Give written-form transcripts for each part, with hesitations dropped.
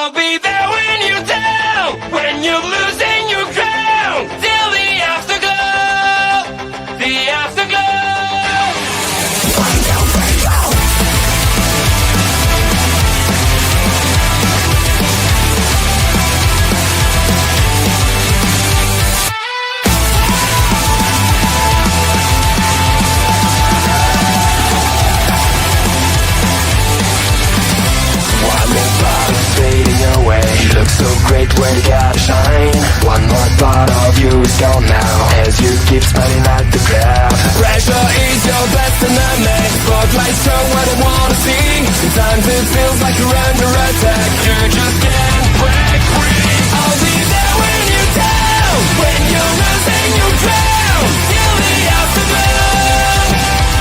I'll be there when you're down, when you're losing your crown, till the afterglow, the afterglow. Fading away, you look so great when you gotta shine. One more part of you is gone now, as you keep smiling at the crowd. Pressure is your best enemy, spotlight show what I wanna see. Sometimes it feels like you're under attack, you just can't break free. I'll be there when you're down, when you're losing your crown, till the afterglow,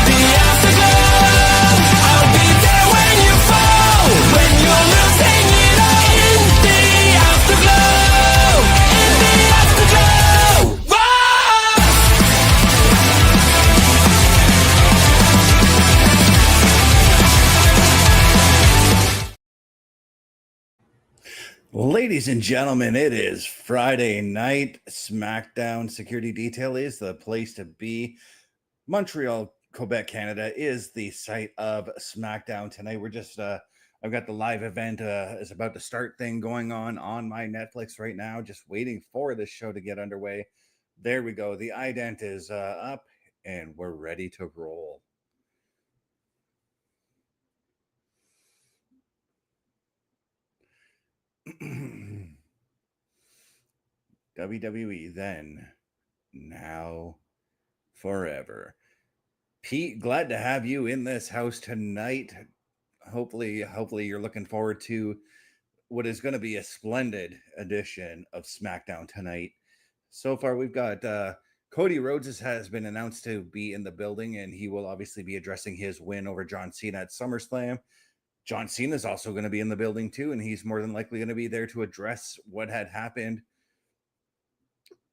the afterglow. I'll be there when you fall, when you're losing it all, in the afterglow, in the afterglow. Whoa! Ladies and gentlemen, it is Friday night. Smackdown Security Detail is the place to be. Montreal, Quebec, Canada is the site of Smackdown tonight. We're just, I've got the live event is about to start thing going on my Netflix right now, just waiting for this show to get underway. There we go. The ident is up and we're ready to roll. WWE then, now, forever. Pete, glad to have you in this house tonight. Hopefully you're looking forward to what is going to be a splendid edition of SmackDown tonight. So far, we've got Cody Rhodes has been announced to be in the building, and he will obviously be addressing his win over John Cena at SummerSlam. John Cena is also going to be in the building too, and he's more than likely going to be there to address what had happened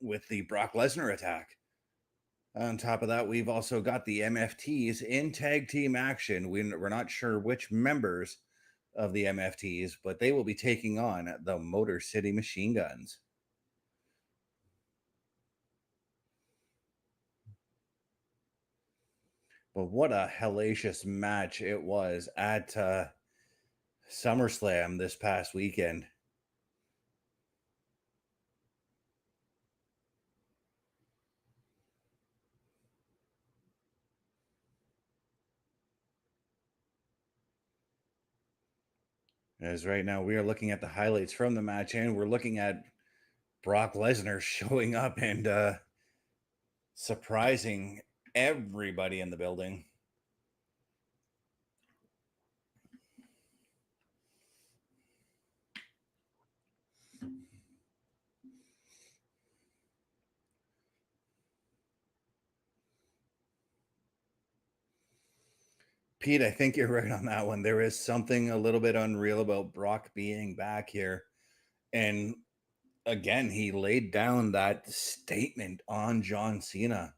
with the Brock Lesnar attack. On top of that, we've also got the MFTs in tag team action. We're not sure which members of the MFTs, but they will be taking on the Motor City Machine Guns. But what a hellacious match it was at SummerSlam this past weekend. As right now we are looking at the highlights from the match, and we're looking at Brock Lesnar showing up and surprising everybody in the building. Pete, I think you're right on that one. There is something a little bit unreal about Brock being back here. And again, he laid down that statement on John Cena.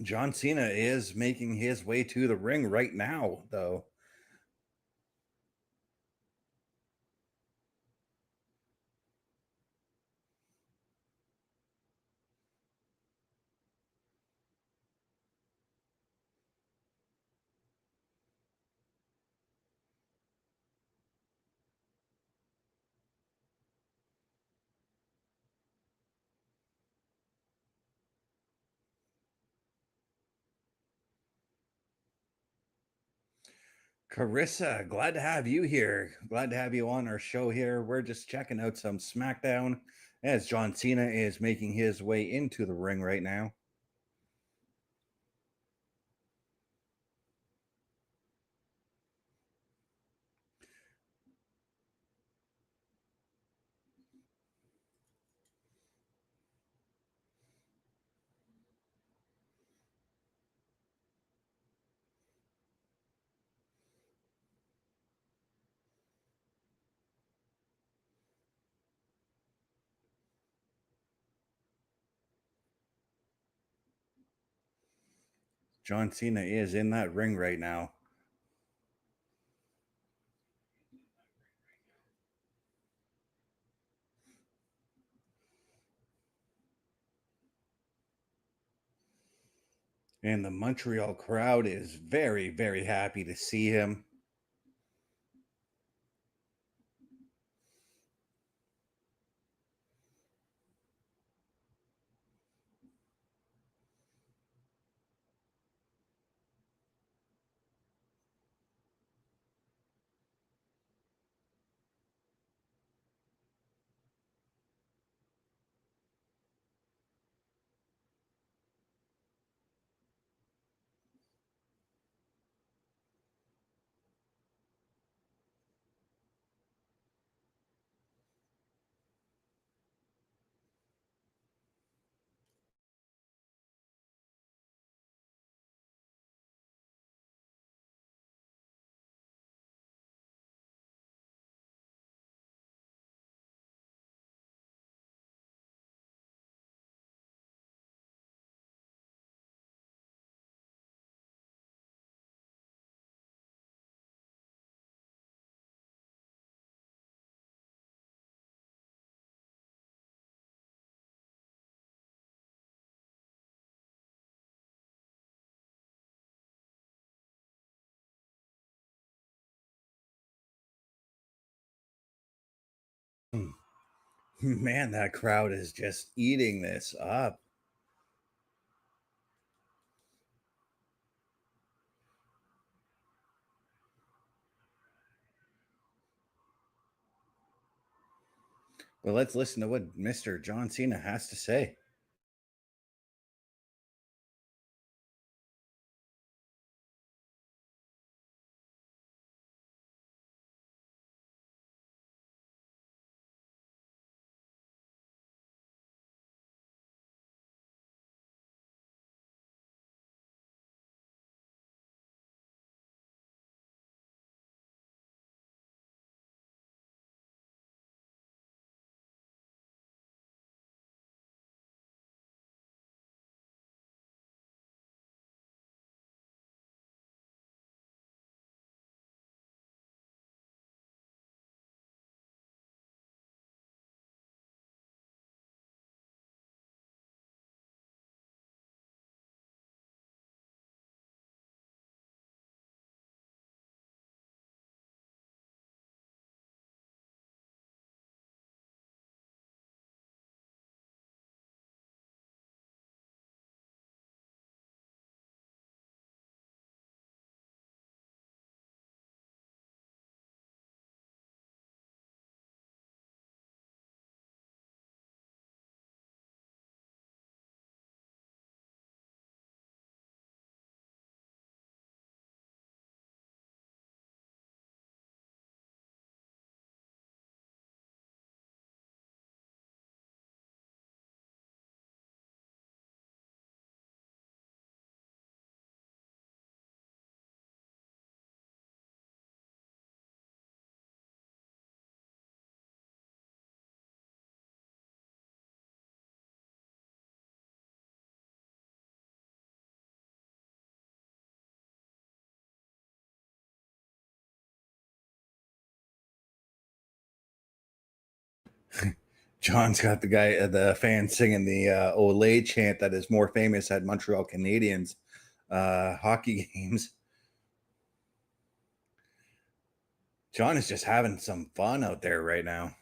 John Cena is making his way to the ring right now, though. Carissa, glad to have you here. Glad to have you on our show here. We're just checking out some SmackDown as John Cena is making his way into the ring right now. John Cena is in that ring right now. And the Montreal crowd is very, very happy to see him. Man, that crowd is just eating this up. But let's listen to what Mr. John Cena has to say. John's got the fan singing the Olay chant that is more famous at Montreal Canadiens hockey games. John is just having some fun out there right now.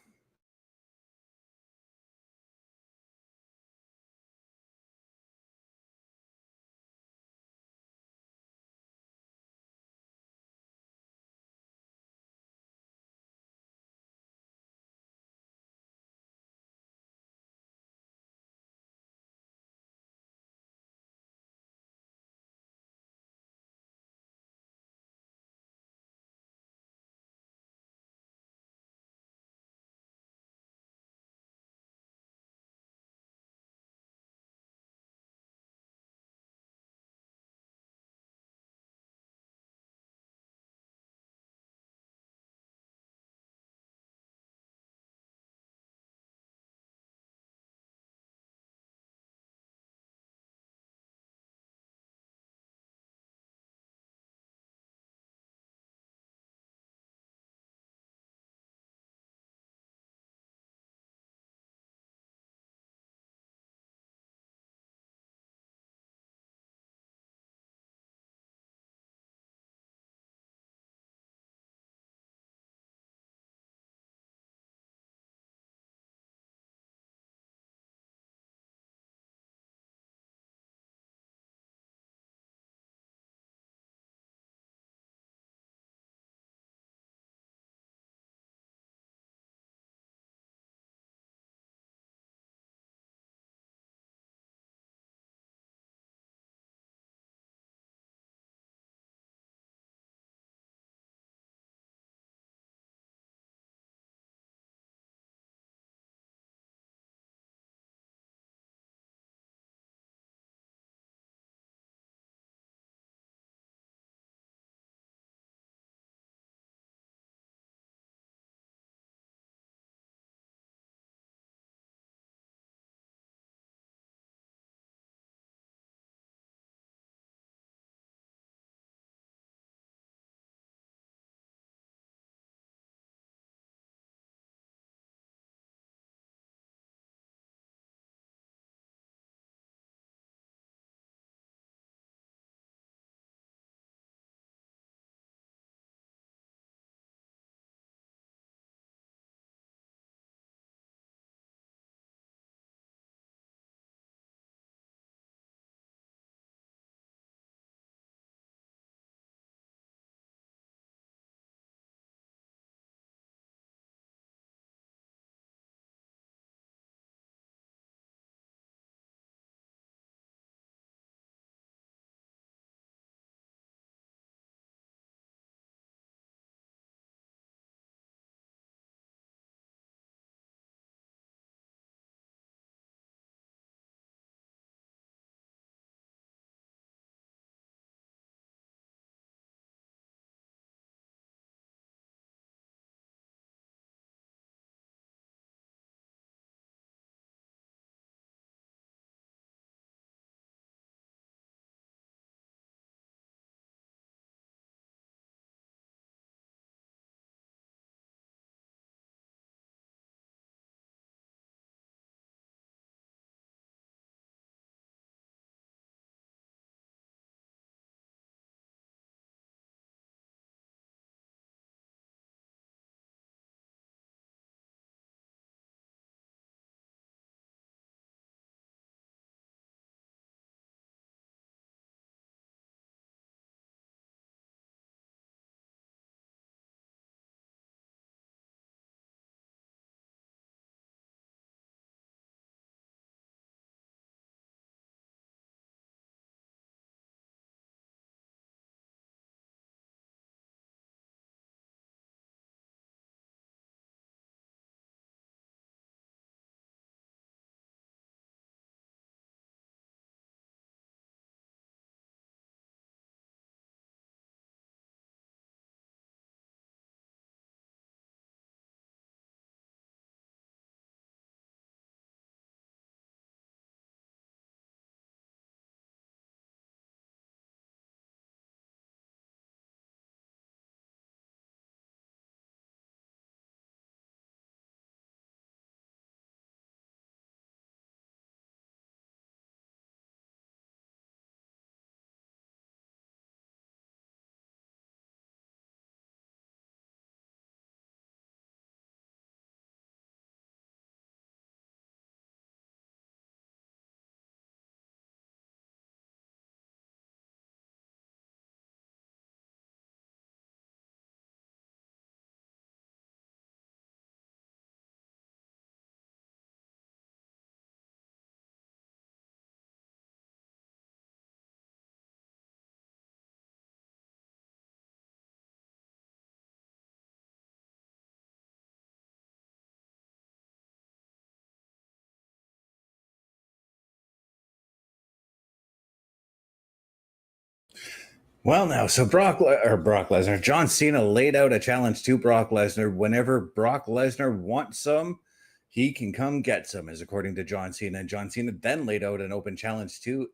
Well, now, so Brock Lesnar, John Cena laid out a challenge to Brock Lesnar. Whenever Brock Lesnar wants some, he can come get some, is according to John Cena. And John Cena then laid out an open challenge to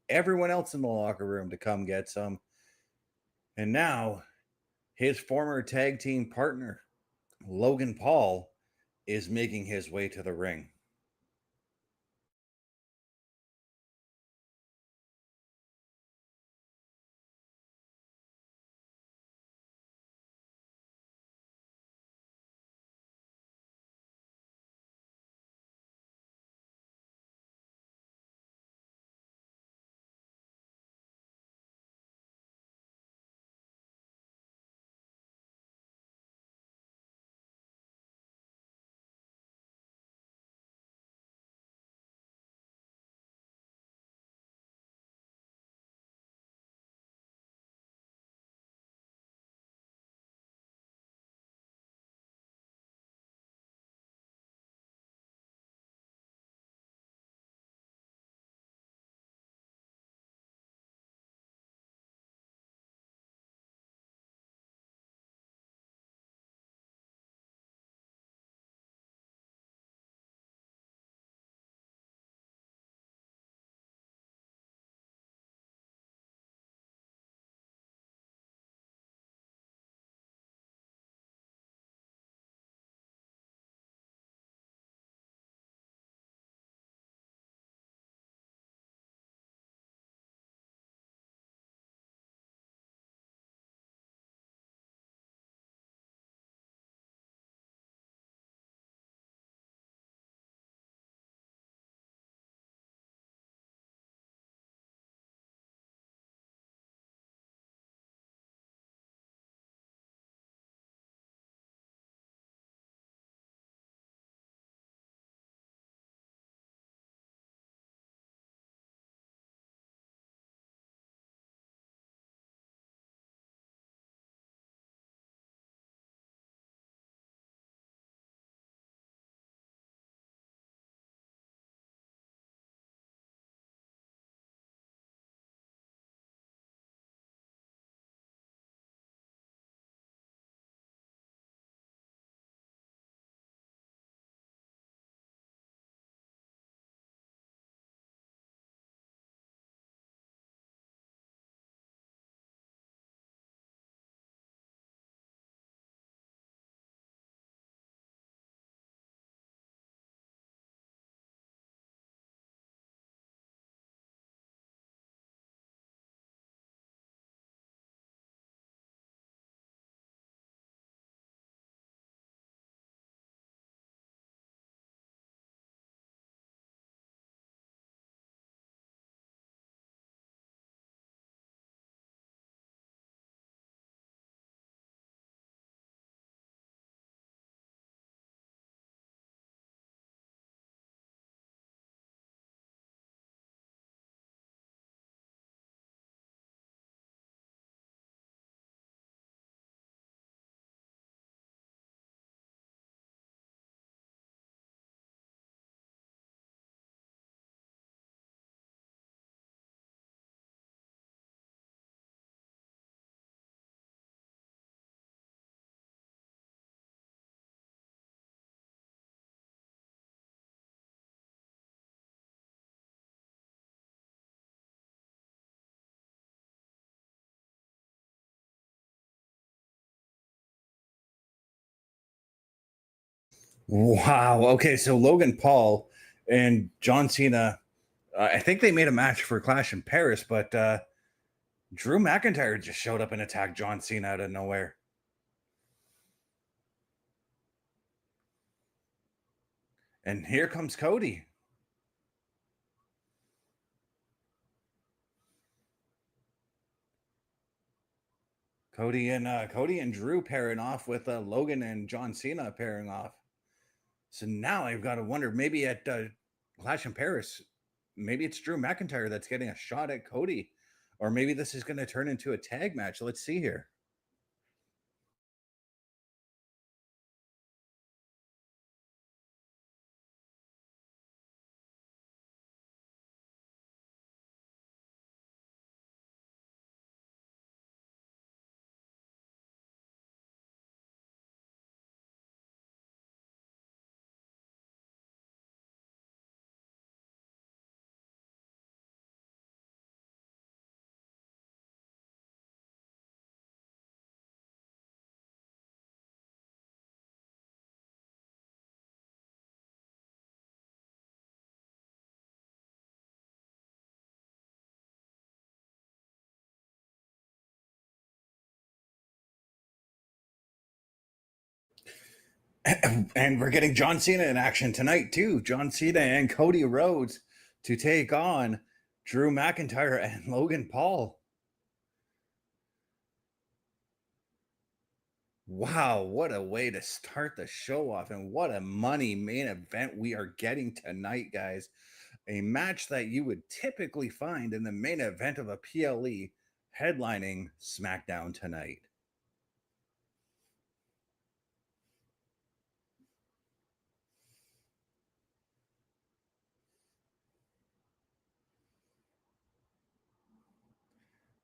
everyone else in the locker room to come get some. And now his former tag team partner, Logan Paul, is making his way to the ring. Wow. Okay, so Logan Paul and John Cena, I think they made a match for Clash in Paris, but Drew McIntyre just showed up and attacked John Cena out of nowhere. And here comes Cody. Cody and Drew pairing off with Logan and John Cena pairing off. So now I've got to wonder, maybe at Clash in Paris, maybe it's Drew McIntyre that's getting a shot at Cody, or maybe this is going to turn into a tag match. Let's see here. And we're getting John Cena in action tonight, too. John Cena and Cody Rhodes to take on Drew McIntyre and Logan Paul. Wow, what a way to start the show off, and what a money main event we are getting tonight, guys. A match that you would typically find in the main event of a PLE headlining SmackDown tonight.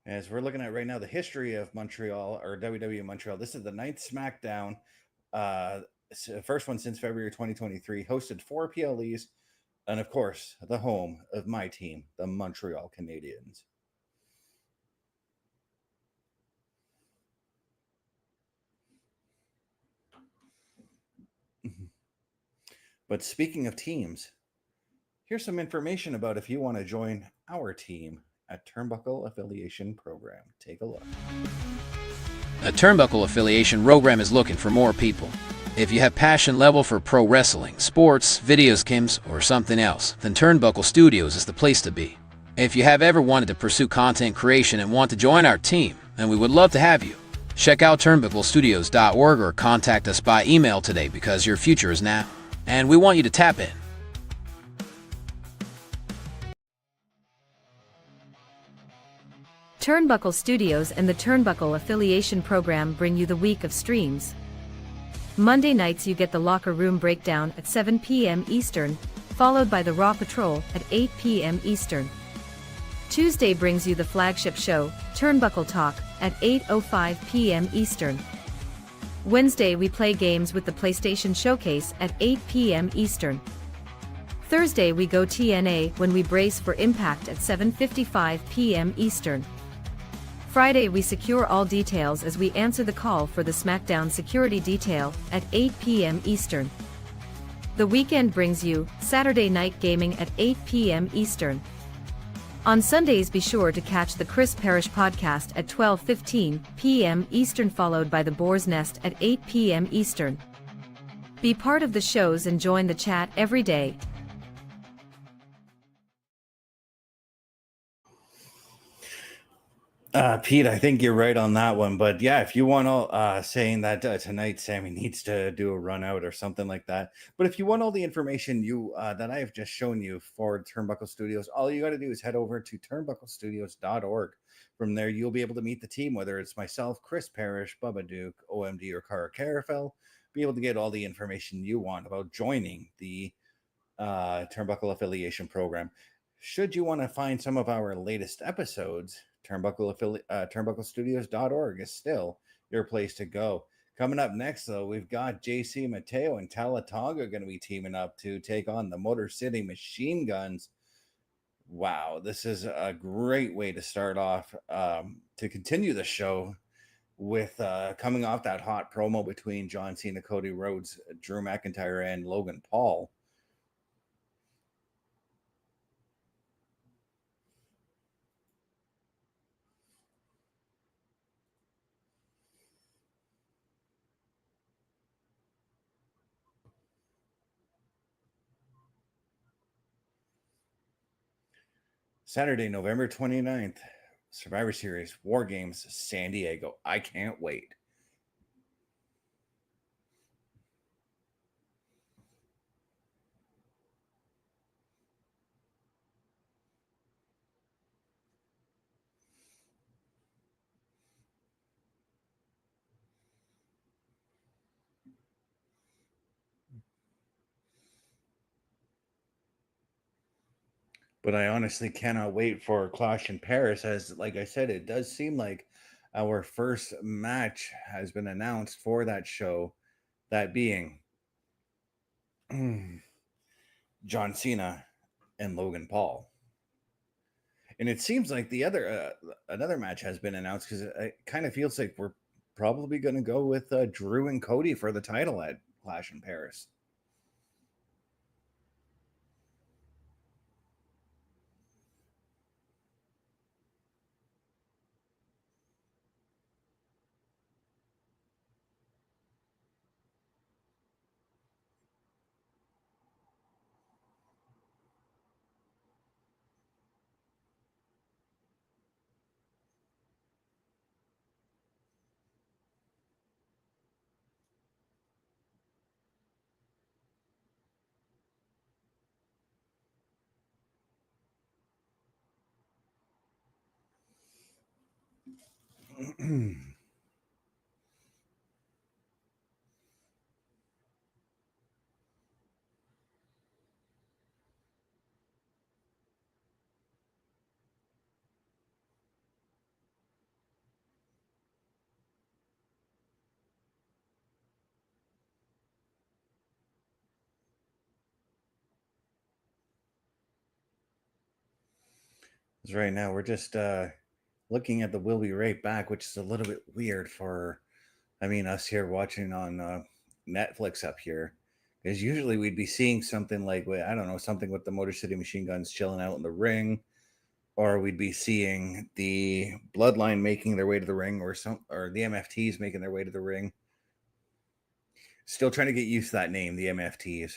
As we're looking at right now, the history of Montreal or WWE Montreal, this is the ninth SmackDown. First one since February 2023, hosted 4 PLEs, and of course, the home of my team, the Montreal Canadiens. But speaking of teams, here's some information about if you want to join our team at Turnbuckle Affiliation Program. Take a look. A Turnbuckle Affiliation Program is looking for more people. If you have passion level for pro wrestling, sports, videos games, or something else, then Turnbuckle Studios is the place to be. If you have ever wanted to pursue content creation and want to join our team, then we would love to have you. Check out turnbucklestudios.org or contact us by email today because your future is now, and we want you to tap in. Turnbuckle Studios and the Turnbuckle Affiliation Program bring you the week of streams. Monday nights you get the Locker Room Breakdown at 7 p.m. Eastern, followed by the Raw Patrol at 8 p.m. Eastern. Tuesday brings you the flagship show, Turnbuckle Talk, at 8:05 p.m. Eastern. Wednesday we play games with the PlayStation Showcase at 8 p.m. Eastern. Thursday we go TNA when we brace for Impact at 7:55 p.m. Eastern. Friday we secure all details as we answer the call for the Smackdown Security Detail at 8 p.m. Eastern. The weekend brings you Saturday Night Gaming at 8 p.m. Eastern. On Sundays be sure to catch the Chris Parrish podcast at 12:15 p.m. Eastern, followed by the Boar's Nest at 8 p.m. Eastern. Be part of the shows and join the chat every day. Pete, I think you're right on that one. But yeah, if you want to, saying that tonight Sammy needs to do a run out or something like that. But if you want all the information that I have just shown you for Turnbuckle Studios, all you got to do is head over to turnbucklestudios.org. From there, you'll be able to meet the team, whether it's myself, Chris Parrish, Bubba Duke, OMD, or Cara Carafel. Be able to get all the information you want about joining the Turnbuckle Affiliation Program. Should you want to find some of our latest episodes, turnbucklestudios.org is still your place to go. Coming up next, though, we've got JC Mateo and Talatonga going to be teaming up to take on the Motor City Machine Guns. Wow, this is a great way to start off to continue the show with coming off that hot promo between John Cena, Cody Rhodes, Drew McIntyre, and Logan Paul. Saturday, November 29th, Survivor Series, War Games, San Diego. I can't wait. But I honestly cannot wait for Clash in Paris, as, like I said, it does seem like our first match has been announced for that show, that being John Cena and Logan Paul. And it seems like the other another match has been announced, because it kind of feels like we're probably going to go with Drew and Cody for the title at Clash in Paris. Right now we're just looking at the "We'll Be Right Back," which is a little bit weird for, us here watching on Netflix up here, because usually we'd be seeing something like, I don't know, something with the Motor City Machine Guns chilling out in the ring, or we'd be seeing the Bloodline making their way to the ring, or the MFTs making their way to the ring. Still trying to get used to that name, the MFTs.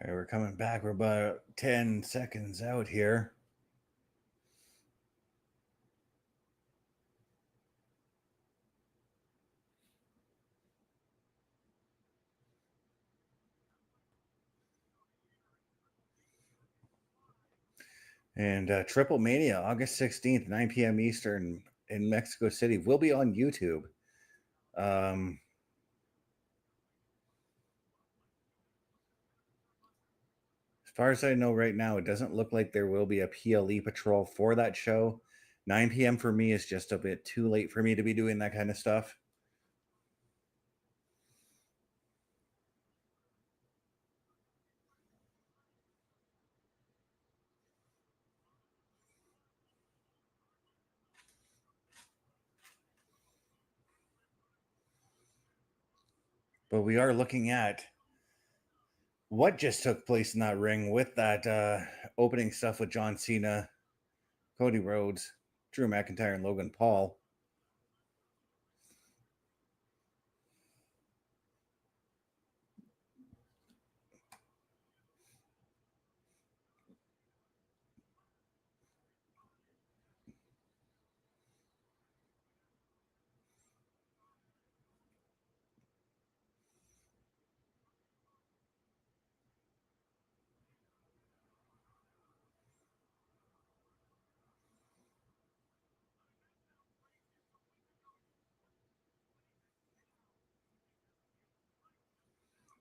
All right, we're coming back. We're about 10 seconds out here. And Triple Mania, August 16th, 9 p.m. Eastern in Mexico City, will be on YouTube. As far as I know right now, it doesn't look like there will be a PLE patrol for that show. 9 p.m. for me is just a bit too late for me to be doing that kind of stuff. But we are looking at what just took place in that ring with that opening stuff with John Cena, Cody Rhodes, Drew McIntyre, and Logan Paul.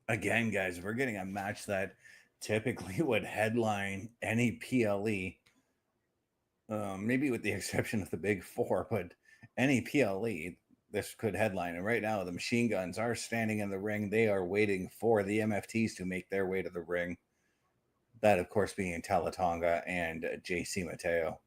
Again, guys, we're getting a match that typically would headline any PLE, maybe with the exception of the Big Four, but any PLE, this could headline. And right now, the Machine Guns are standing in the ring. They are waiting for the MFTs to make their way to the ring. That, of course, being Talatonga and JC Mateo.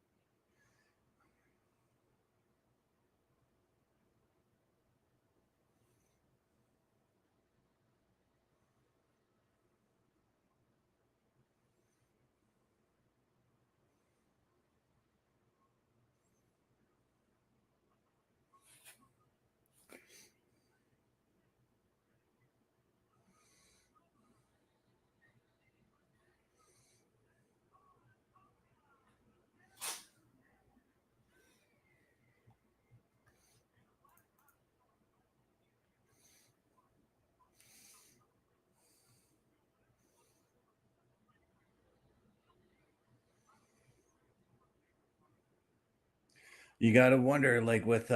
You got to wonder, like with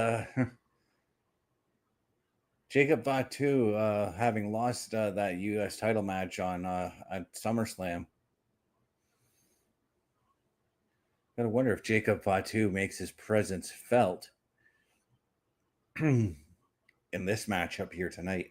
Jacob Fatu having lost that U.S. title match on at SummerSlam. Got to wonder if Jacob Fatu makes his presence felt in this matchup here tonight.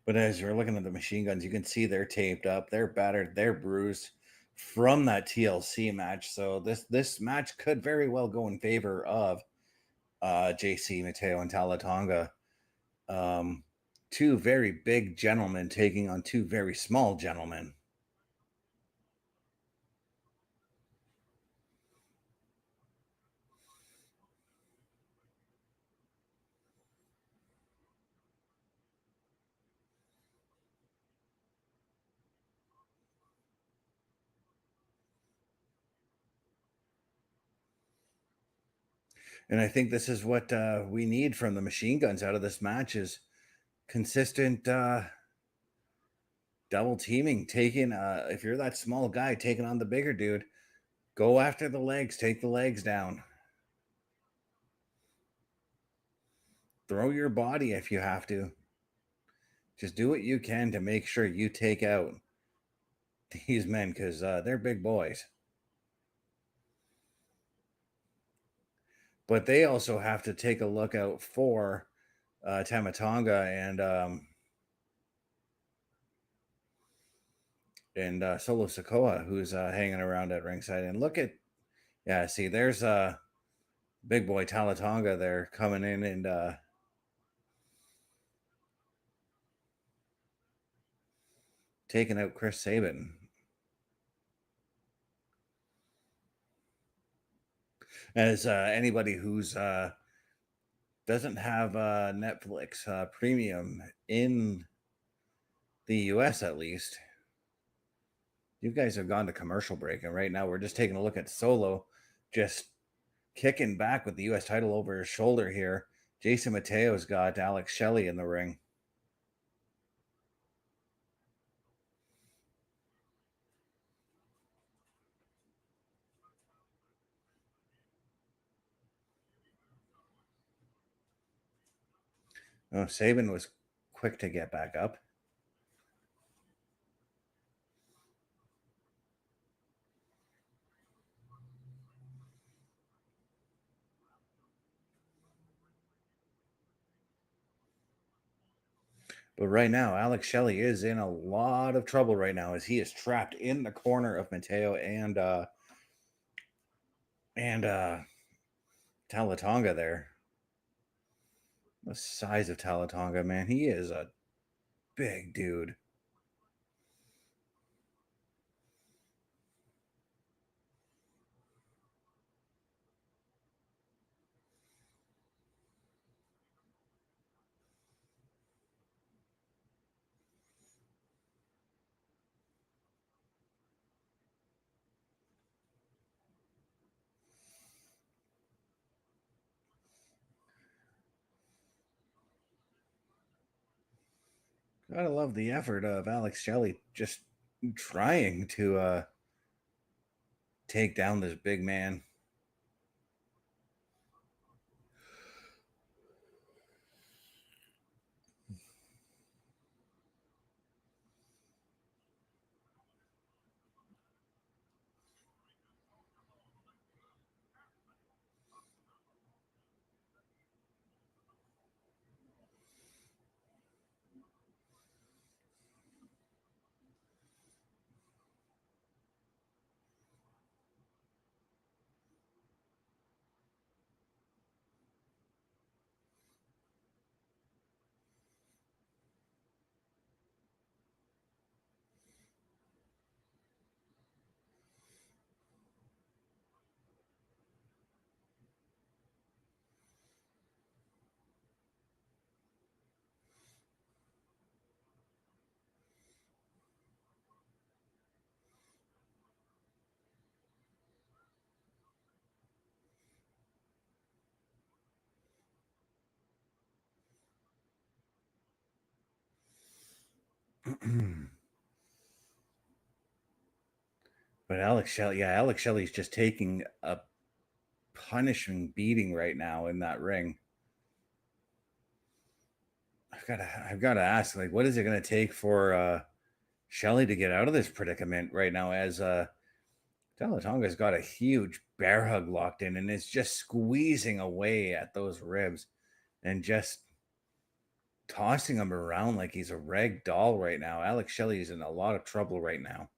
But as you're looking at the machine guns, you can see they're taped up, they're battered, they're bruised from that TLC match. So this match could very well go in favor of JC, Mateo, and Talatonga. Two very big gentlemen taking on two very small gentlemen. And I think this is what we need from the machine guns out of this match is consistent double teaming, taking if you're that small guy taking on the bigger dude, go after the legs, take the legs down. Throw your body if you have to. Just do what you can to make sure you take out these men because they're big boys. But they also have to take a look out for Tamatonga and Solo Sikoa, who's hanging around at ringside. And look at, yeah, see, there's big boy Talatonga there coming in and taking out Chris Sabin. As anybody who's doesn't have Netflix premium in the US at least, you guys have gone to commercial break, and right now we're just taking a look at Solo just kicking back with the US title over his shoulder here. Jason Mateo's got Alex Shelley in the ring. Oh, Sabin was quick to get back up. But right now, Alex Shelley is in a lot of trouble right now as he is trapped in the corner of Mateo and Talatonga there. The size of Talatonga, man. He is a big dude. Gotta love the effort of Alex Shelley just trying to take down this big man. But Alex Shelley's just taking a punishing beating right now in that ring. I've gotta ask, like, what is it gonna take for Shelley to get out of this predicament right now as Talatonga's got a huge bear hug locked in and is just squeezing away at those ribs and just tossing him around like he's a rag doll right now. Alex Shelley is in a lot of trouble right now.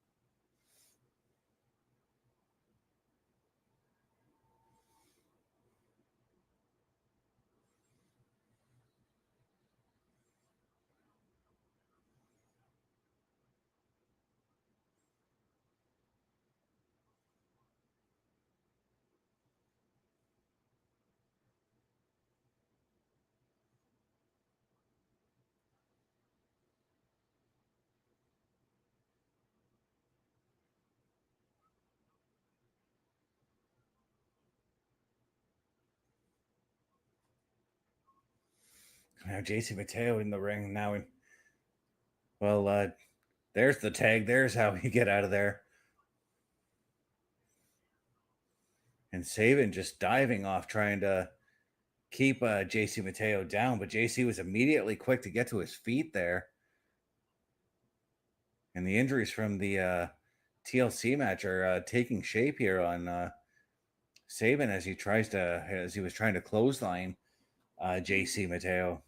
Now JC Mateo in the ring now. Well, there's the tag. There's how he get out of there. And Saban just diving off, trying to keep JC Mateo down, but JC was immediately quick to get to his feet there. And the injuries from the TLC match are taking shape here on Saban as he was trying to clothesline JC Mateo.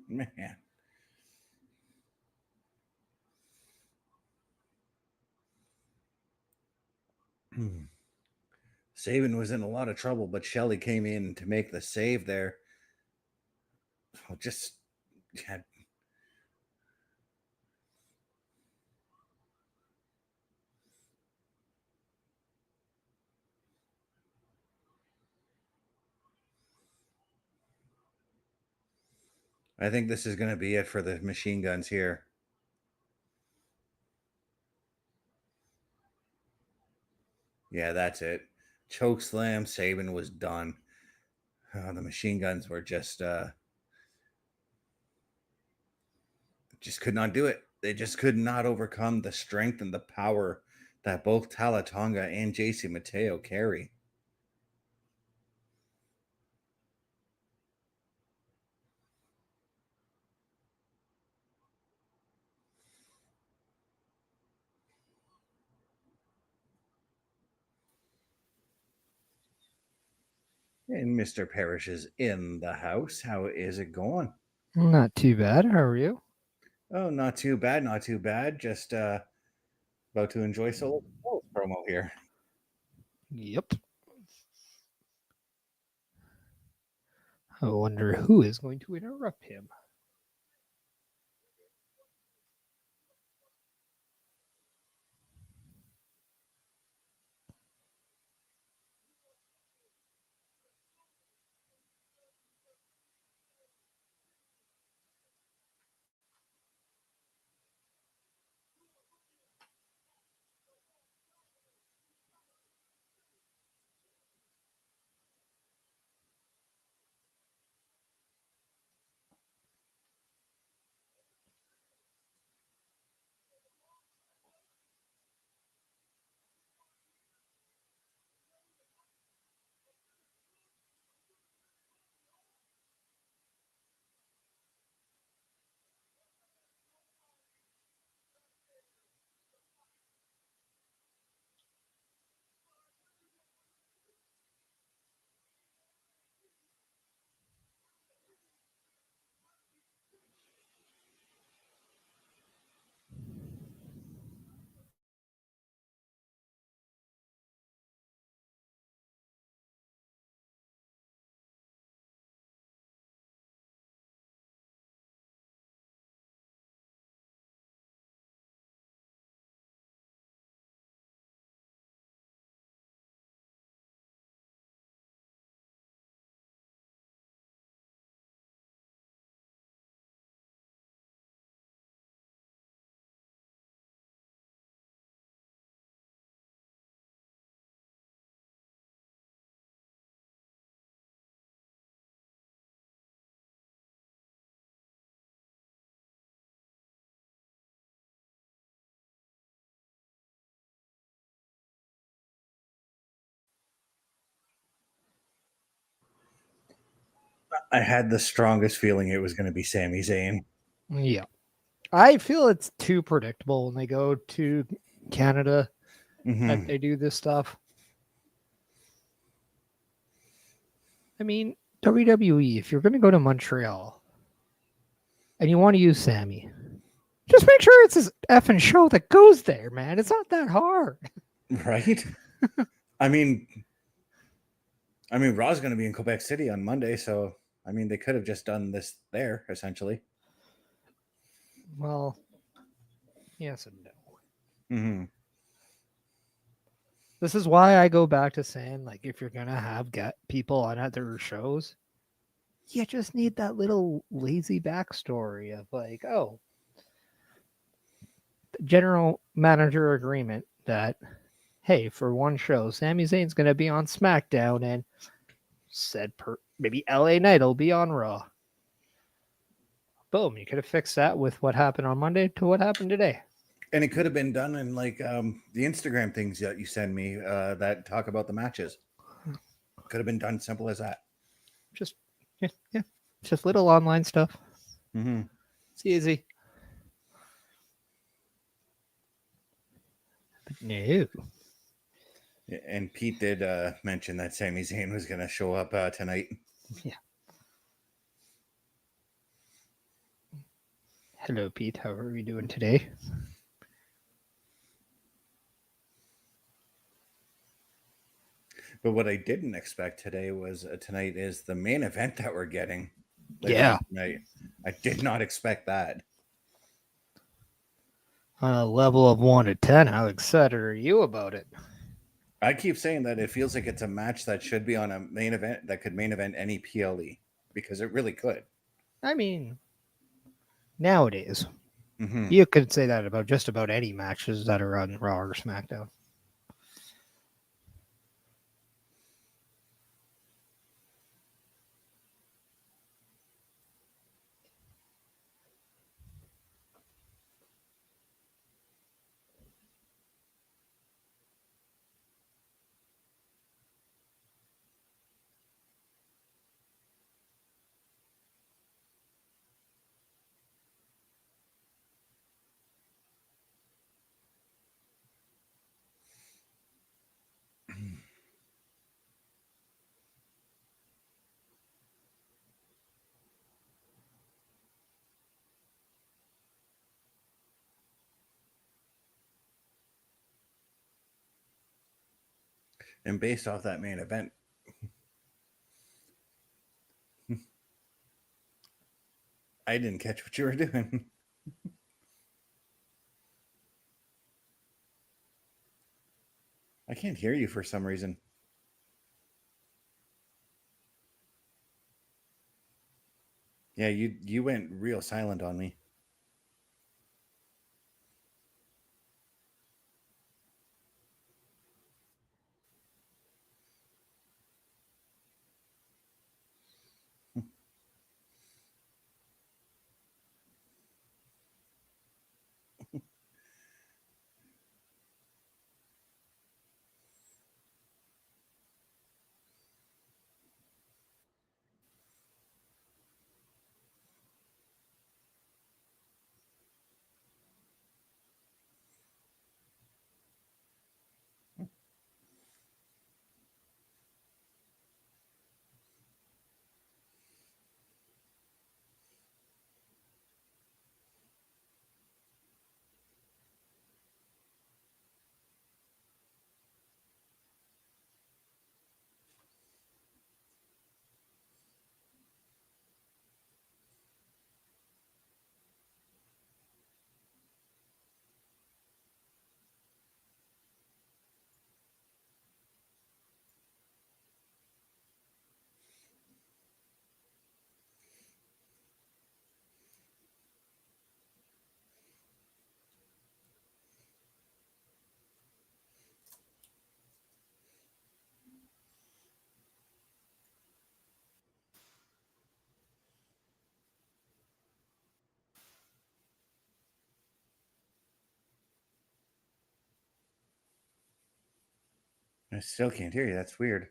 Man. Saban was in a lot of trouble, but Shelley came in to make the save there. Just had I think this is going to be it for the machine guns here. Yeah, that's it. Choke slam. Saban was done. The machine guns were just could not do it. They just could not overcome the strength and the power that both Talatonga and JC Mateo carry. And Mr. Parrish is in the house. How is it going? Not too bad. How are you? Oh, not too bad. Not too bad. Just about to enjoy Solo promo here. Yep. I wonder who is going to interrupt him. I had the strongest feeling it was going to be Sami Zayn. Yeah. I feel it's too predictable when they go to Canada that they do this stuff. I mean, WWE, if you're going to go to Montreal and you want to use Sammy, just make sure it's his effing show that goes there, man. It's not that hard. Right? I mean, Raw's going to be in Quebec City on Monday, so I mean, they could have just done this there, essentially. Well, yes and no. Mm-hmm. This is why I go back to saying, like, if you're gonna have get people on other shows, you just need that little lazy backstory of like, oh, the general manager agreement that, hey, for one show, Sami Zayn's gonna be on SmackDown, and maybe LA Knight will be on Raw. Boom! You could have fixed that with what happened on Monday to what happened today. And it could have been done in like the Instagram things that you send me that talk about the matches. Could have been done simple as that. Just yeah, just little online stuff. Mm-hmm. It's easy. But no. And Pete did mention that Sami Zayn was going to show up tonight. Yeah. Hello, Pete. How are we doing today? But what I didn't expect tonight is the main event that we're getting. Yeah. Tonight. I did not expect that. On a level of 1 to 10, how excited are you about it? I keep saying that it feels like it's a match that should be on a main event that could main event any PLE because it really could. I mean, nowadays, Mm-hmm. you could say that about just about any matches that are on Raw or SmackDown. And based off that main event, I didn't catch what you were doing. I can't hear you for some reason. Yeah, you went real silent on me. I still can't hear you. That's weird.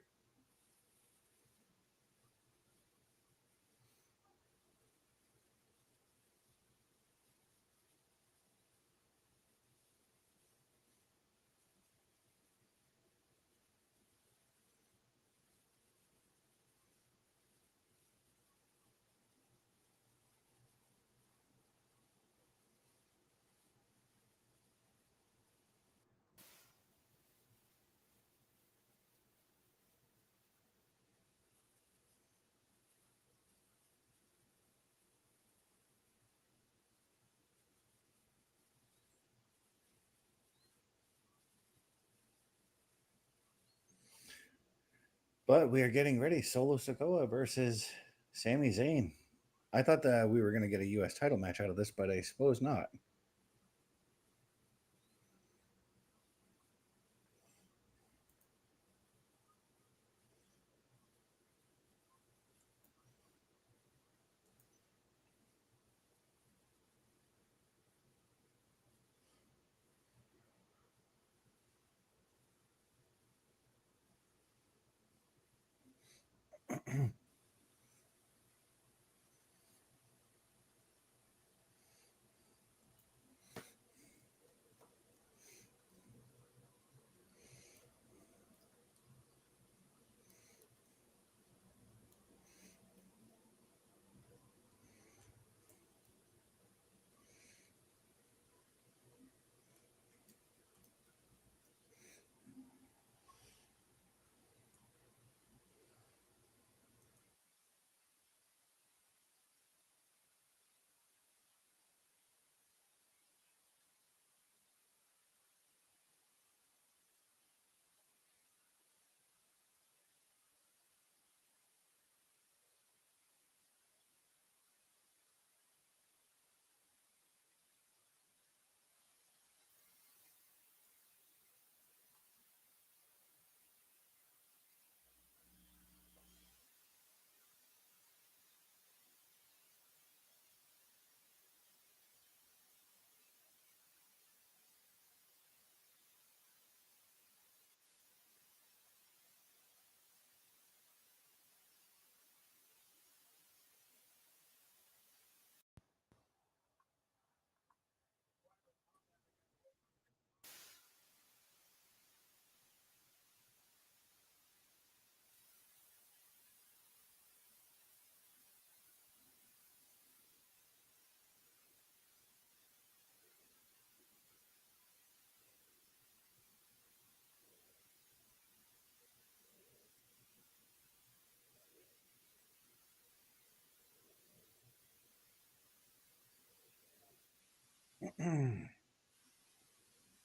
But we are getting ready. Solo Sikoa versus Sami Zayn. I thought that we were going to get a U.S. title match out of this, but I suppose not.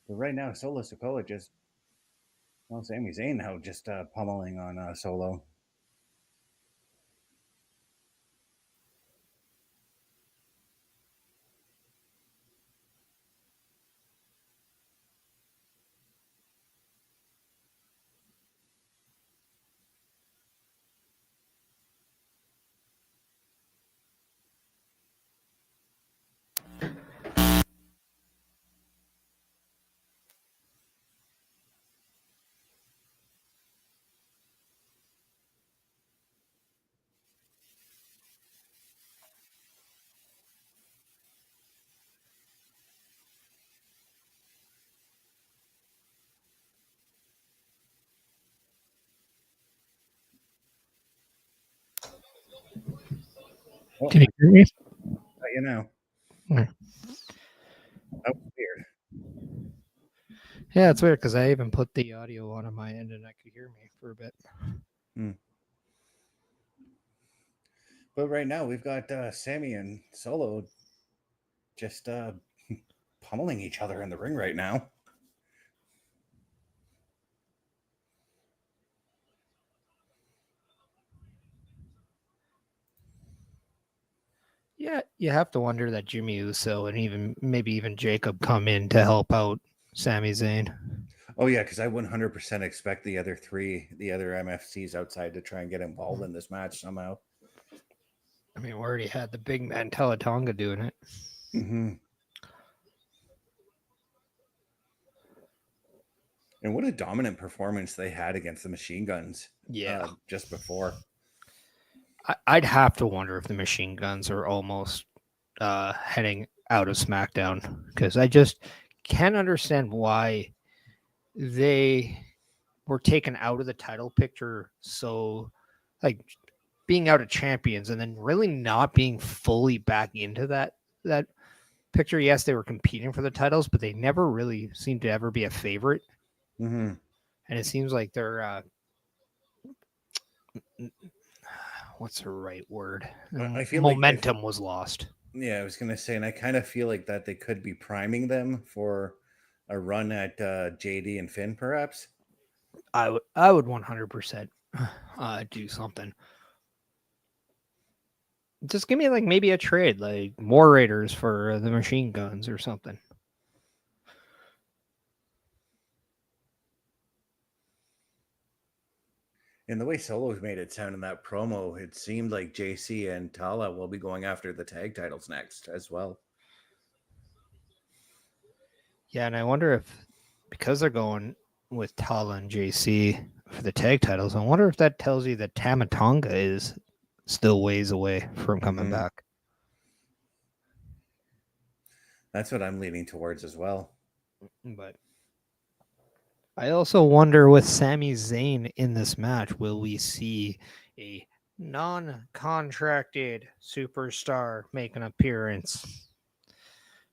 But right now, Solo Sikoa just, well, Sami Zayn now just pummeling on Solo. Oh, Can you hear me? you know, Yeah. that was weird. Yeah, it's weird because I even put the audio on my end and I could hear me for a bit. But right now, we've got Sammy and Solo just pummeling each other in the ring right now. Yeah, you have to wonder that Jimmy Uso and maybe even Jacob come in to help out Sami Zayn. Oh yeah, because I 100% expect the other MFCs outside to try and get involved in this match somehow. I mean, we already had the big man Teletonga doing it. Mm-hmm. And what a dominant performance they had against the Machine Guns. Yeah. Just before. I'd have to wonder if the Machine Guns are almost heading out of SmackDown because I just can't understand why they were taken out of the title picture. So, like, being out of champions and then really not being fully back into that picture. Yes, they were competing for the titles, but they never really seemed to ever be a favorite. Mm-hmm. And it seems like they're what's the right word? I feel momentum was lost. Yeah, I was gonna say, and I kind of feel like that they could be priming them for a run at JD and Finn, perhaps. I would 100% do something. Just give me like maybe a trade, like War Raiders for the machine guns or something. And the way Solo's made it sound in that promo, it seemed like JC and Tala will be going after the tag titles next as well. Yeah, and I wonder if because they're going with Tala and JC for the tag titles, I wonder if that tells you that Tamatonga is still ways away from coming back. That's what I'm leaning towards as well. But I also wonder with Sami Zayn in this match, will we see a non-contracted superstar make an appearance?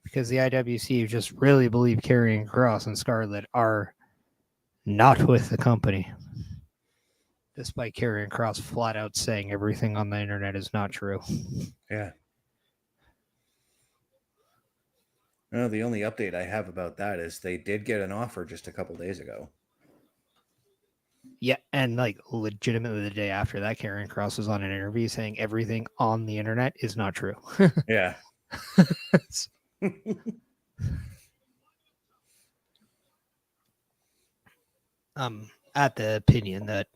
Because the IWC just really believe Karrion Kross and Scarlett are not with the company. Despite Karrion Kross flat out saying everything on the internet is not true. Yeah. No, the only update I have about that is they did get an offer just a couple days ago. Yeah, and like legitimately the day after that, Karrion Kross was on an interview saying everything on the internet is not true. Yeah. At the opinion that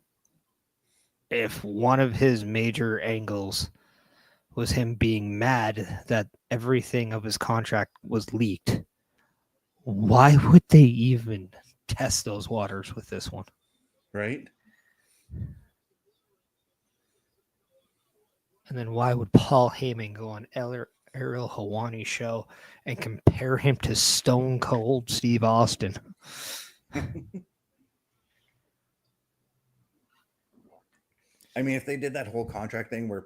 if one of his major angles was him being mad that everything of his contract was leaked, why would they even test those waters with this one? Right? And then why would Paul Heyman go on Ariel Helwani's show and compare him to Stone Cold Steve Austin? I mean, if they did that whole contract thing where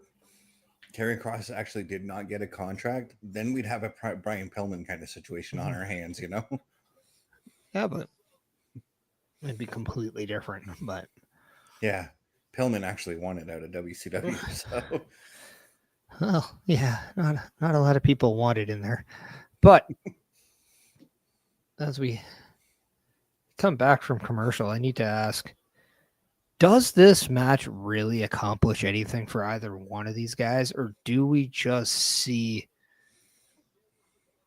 Karrion Kross actually did not get a contract, then we'd have a Brian Pillman kind of situation on our hands, you know? Yeah, but it'd be completely different. But yeah, Pillman actually wanted out of WCW, so well, yeah, not a lot of people want it in there. But as we come back from commercial, I need to ask, does this match really accomplish anything for either one of these guys, or do we just see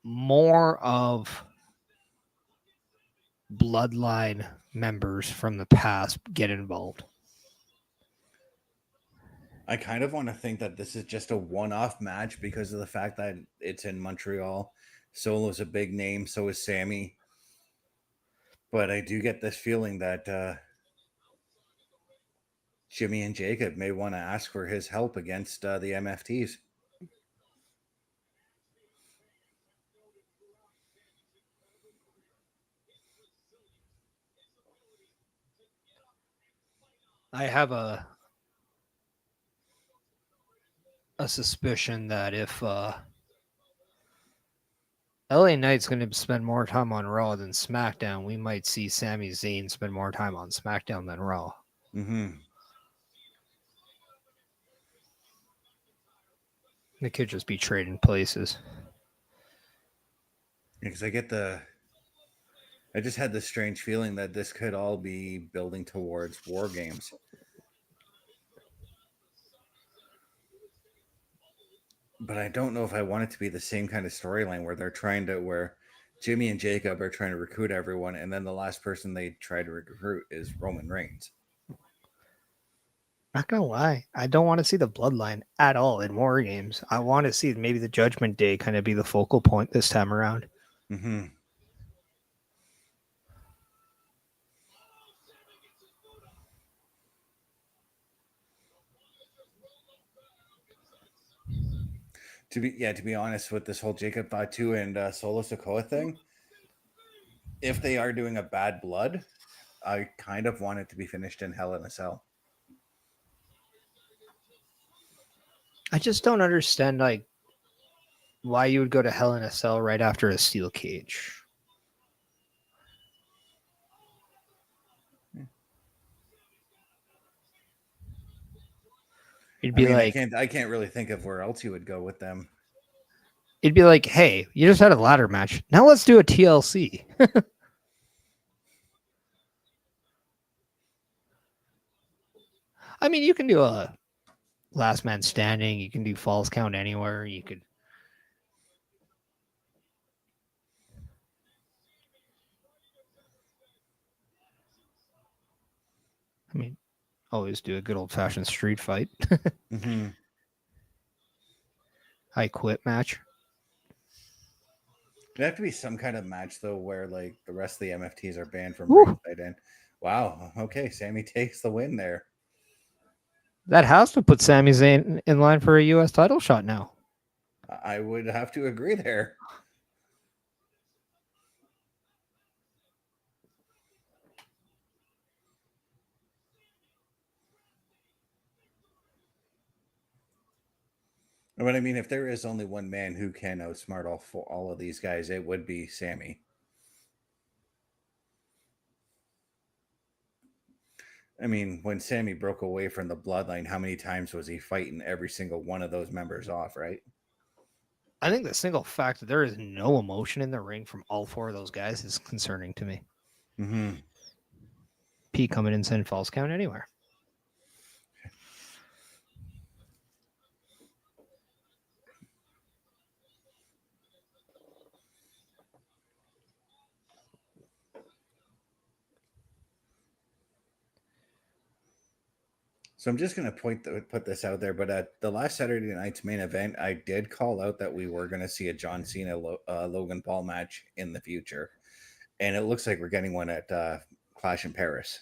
more of bloodline members from the past get involved? I kind of want to think that this is just a one-off match because of the fact that it's in Montreal. Solo's a big name, so is Sammy. But I do get this feeling that Jimmy and Jacob may want to ask for his help against the MFTs. I have a suspicion that if LA Knight's going to spend more time on Raw than SmackDown, we might see Sami Zayn spend more time on SmackDown than Raw. Mm-hmm. They could just be trading places. Because I just had this strange feeling that this could all be building towards War Games. But I don't know if I want it to be the same kind of storyline where Jimmy and Jacob are trying to recruit everyone, and then the last person they try to recruit is Roman Reigns. Not gonna lie, I don't want to see the bloodline at all in War Games. I want to see maybe the Judgment Day kind of be the focal point this time around. Mm-hmm. To be honest, with this whole Jacob Fatu and Solo Sikoa thing, if they are doing a Bad Blood, I kind of want it to be finished in Hell in a Cell. I just don't understand like why you would go to Hell in a Cell right after a steel cage. It'd be like I can't really think of where else you would go with them. It'd be like, hey, you just had a ladder match. Now let's do a TLC. I mean, you can do a last man standing. You can do falls count anywhere. You could. I mean, always do a good old fashioned street fight. Mm-hmm. I quit match. It'd have to be some kind of match though, where like the rest of the MFTs are banned from Woo. ringside. And wow, okay, Sammy takes the win there. That has to put Sami Zayn in line for a U.S. title shot now. I would have to agree there. But I mean, if there is only one man who can outsmart all of these guys, it would be Sammy. I mean, when Sammy broke away from the bloodline, how many times was he fighting every single one of those members off, right? I think the single fact that there is no emotion in the ring from all four of those guys is concerning to me. Mm-hmm. P coming in send falls count anywhere. So I'm just going to put this out there, but at the last Saturday night's main event, I did call out that we were going to see a John Cena Logan Paul match in the future, and it looks like we're getting one at Clash in Paris.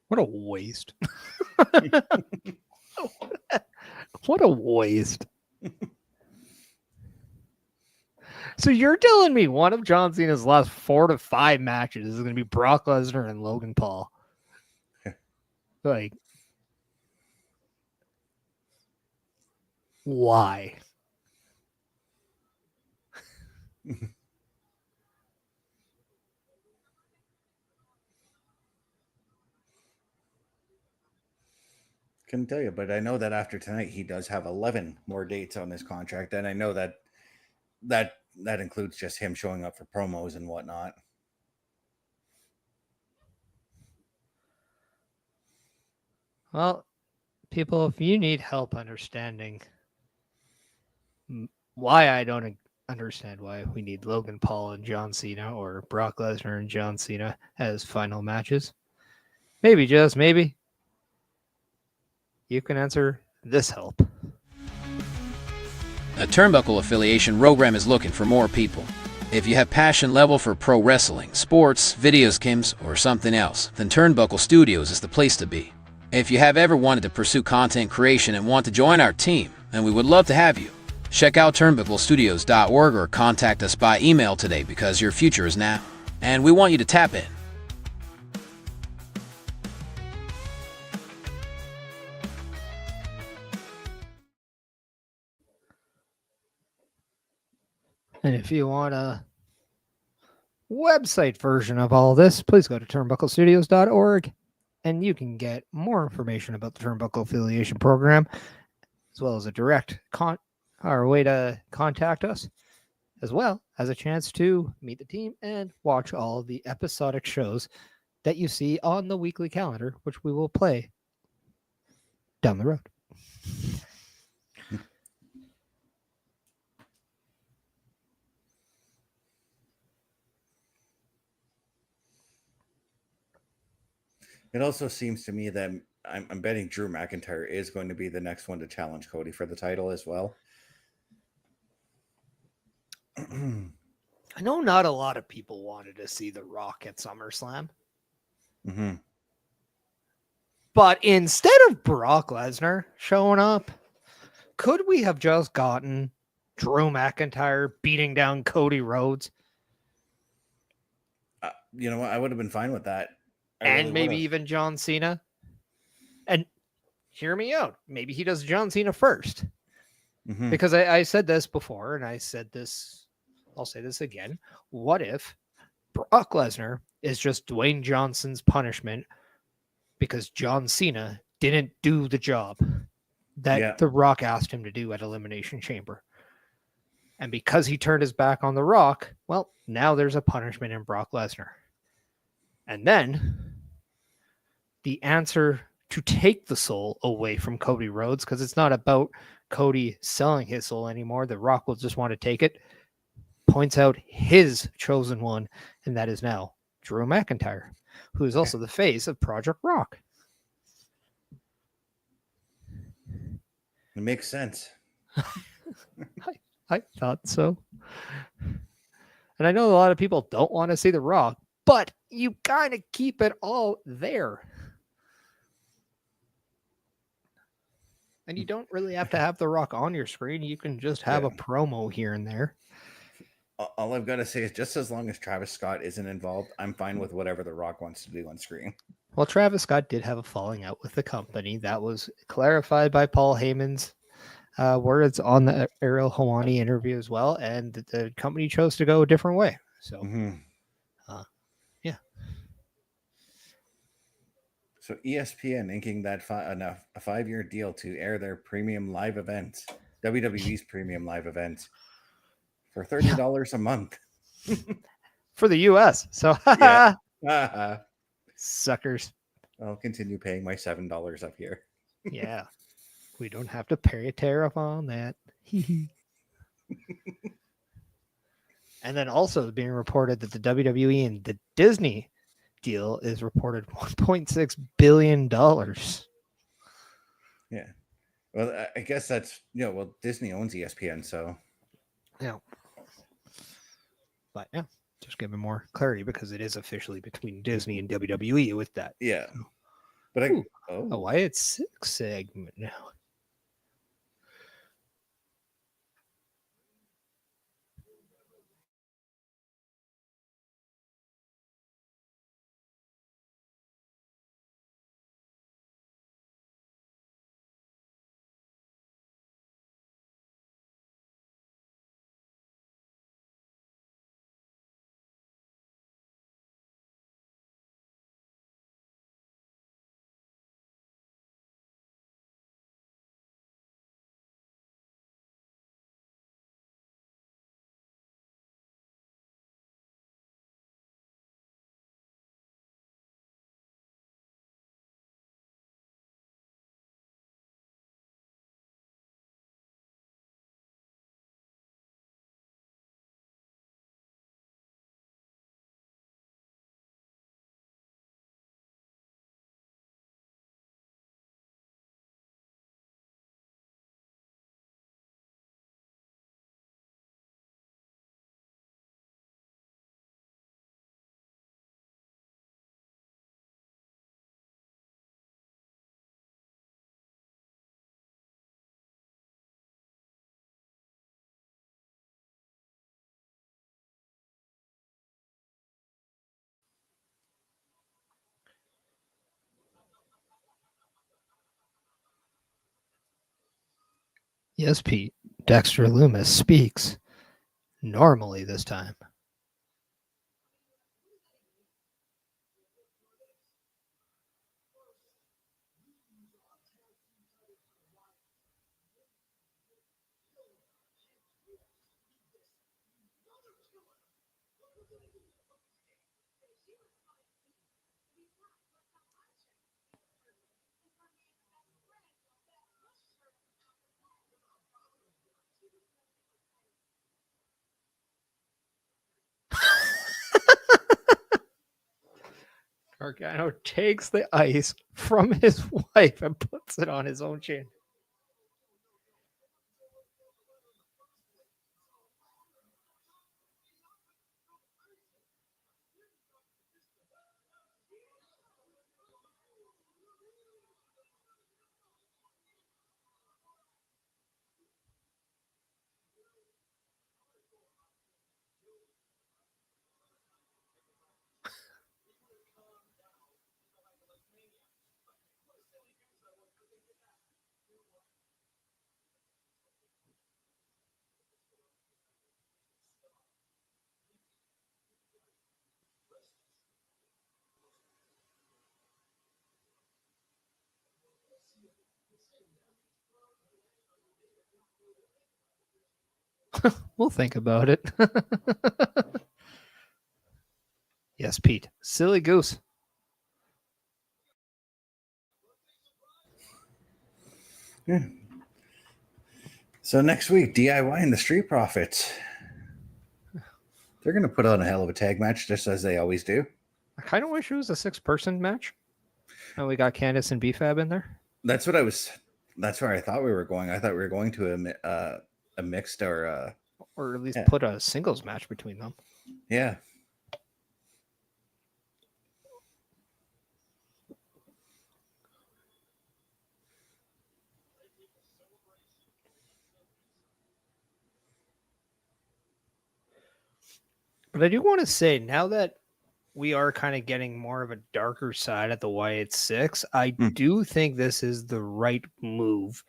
What a waste. What a waste. So you're telling me one of John Cena's last 4 to 5 matches is going to be Brock Lesnar and Logan Paul? Like, why? Couldn't tell you, but I know that after tonight he does have 11 more dates on his contract, and I know that includes just him showing up for promos and whatnot. Well, people, if you need help understanding why I don't understand why we need Logan Paul and John Cena or Brock Lesnar and John Cena as final matches, maybe, just maybe, you can answer this help. A Turnbuckle affiliation program is looking for more people. If you have passion level for pro wrestling, sports, video games, or something else, then Turnbuckle Studios is the place to be. If you have ever wanted to pursue content creation and want to join our team, then we would love to have you. Check out turnbucklestudios.org or contact us by email today because your future is now, and we want you to tap in. And if you want a website version of all this, please go to turnbucklestudios.org and you can get more information about the Turnbuckle Affiliation Program, as well as a direct way to contact us, as well as a chance to meet the team and watch all the episodic shows that you see on the weekly calendar, which we will play down the road. It also seems to me that I'm betting Drew McIntyre is going to be the next one to challenge Cody for the title as well. I know not a lot of people wanted to see The Rock at SummerSlam. Mm-hmm. But instead of Brock Lesnar showing up, could we have just gotten Drew McIntyre beating down Cody Rhodes? You know what? I would have been fine with that. And maybe even John Cena. And hear me out. Maybe he does John Cena first. Mm-hmm. Because I said this before, and I said this, I'll say this again. What if Brock Lesnar is just Dwayne Johnson's punishment because John Cena didn't do the job that The Rock asked him to do at Elimination Chamber? And because he turned his back on The Rock, well, now there's a punishment in Brock Lesnar. And then the answer to take the soul away from Cody Rhodes, because it's not about Cody selling his soul anymore. The Rock will just want to take it. Points out his chosen one, and that is now Drew McIntyre, who is also the face of Project Rock. It makes sense. I thought so. And I know a lot of people don't want to see The Rock, but you kind of keep it all there. And you don't really have to have The Rock on your screen. You can just have a promo here and there. All I've got to say is just as long as Travis Scott isn't involved, I'm fine with whatever The Rock wants to do on screen. Well, Travis Scott did have a falling out with the company. That was clarified by Paul Heyman's words on the Ariel Helwani interview as well. And the company chose to go a different way. So, yeah. So ESPN inking that a 5-year deal to air their premium live events, WWE's premium live events, for $30 a month. For the US. So, yeah. Suckers. I'll continue paying my $7 up here. Yeah. We don't have to pay a tariff on that. And then also being reported that the WWE and the Disney deal is reported $1.6 billion. Yeah. Well, I guess that's, well, Disney owns ESPN, so. Yeah. But yeah, just giving more clarity because it is officially between Disney and WWE with that. Yeah. But why it's 6 segment now. Yes, Pete. Dexter Loomis speaks normally this time. Gargano takes the ice from his wife and puts it on his own chin. We'll think about it. Yes, Pete. Silly goose. Yeah. So next week, DIY and the Street Profits. They're going to put on a hell of a tag match, just as they always do. I kind of wish it was a 6-person match. And we got Candice and BFAB in there. That's what I was. That's where I thought we were going. I thought we were going to a mixed or at least yeah. put a singles match between them. Yeah. But I do want to say, now that we are kind of getting more of a darker side at the Wyatt Six, I do think this is the right move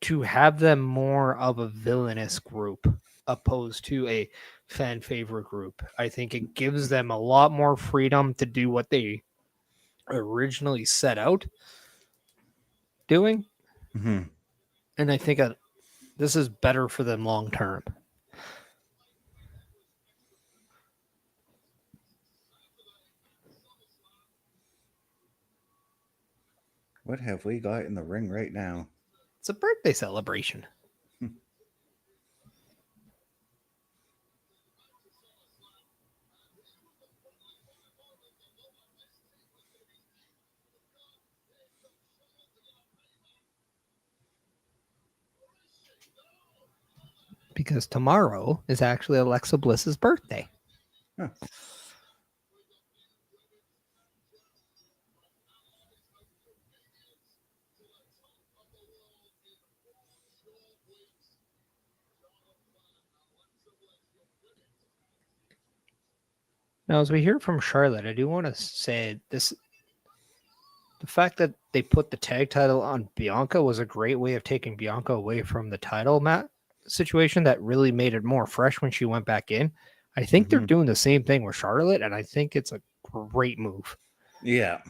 to have them more of a villainous group opposed to a fan favorite group. I think it gives them a lot more freedom to do what they originally set out doing. Mm-hmm. And I think this is better for them long term. What have we got in the ring right now? It's a birthday celebration. Because tomorrow is actually Alexa Bliss's birthday. Huh. Now, as we hear from Charlotte, I do want to say this. The fact that they put the tag title on Bianca was a great way of taking Bianca away from the title situation that really made it more fresh when she went back in. I think they're doing the same thing with Charlotte, and I think it's a great move. Yeah.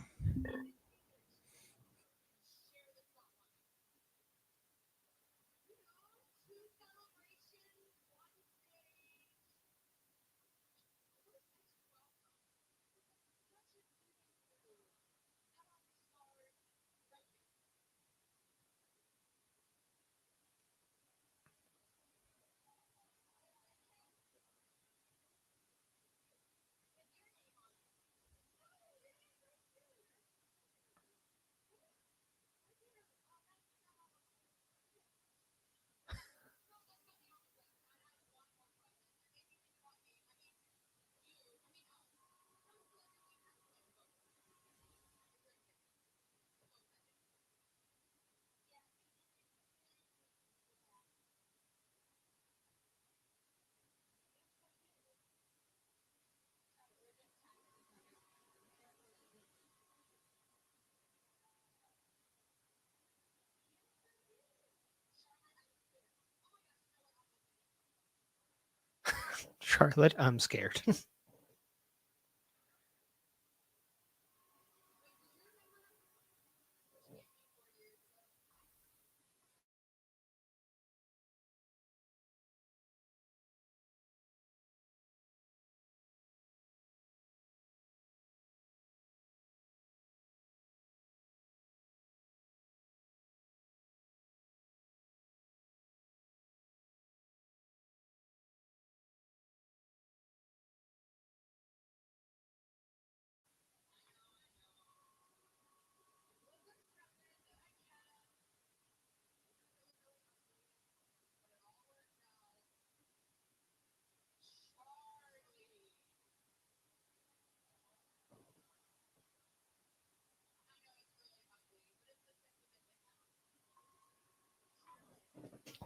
Charlotte, I'm scared.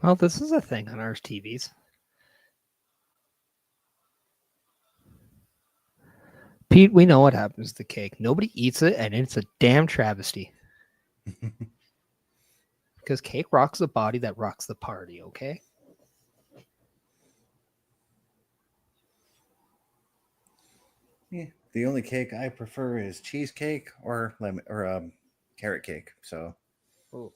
Well, this is a thing on our TVs. Pete, we know what happens to cake. Nobody eats it, and it's a damn travesty. Because cake rocks the body that rocks the party, okay? Yeah. The only cake I prefer is cheesecake or lemon or carrot cake. So. Oh.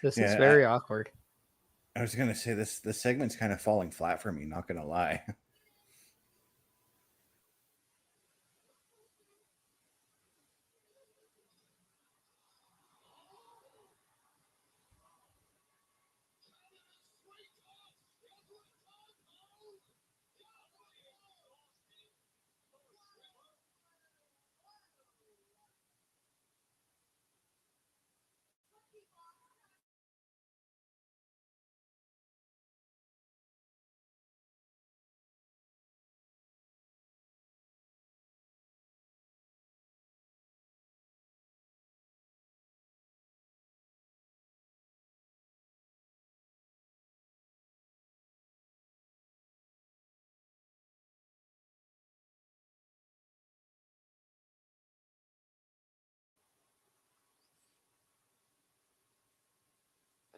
This Yeah, is very awkward. I was gonna say this segment's kind of falling flat for me, not gonna lie.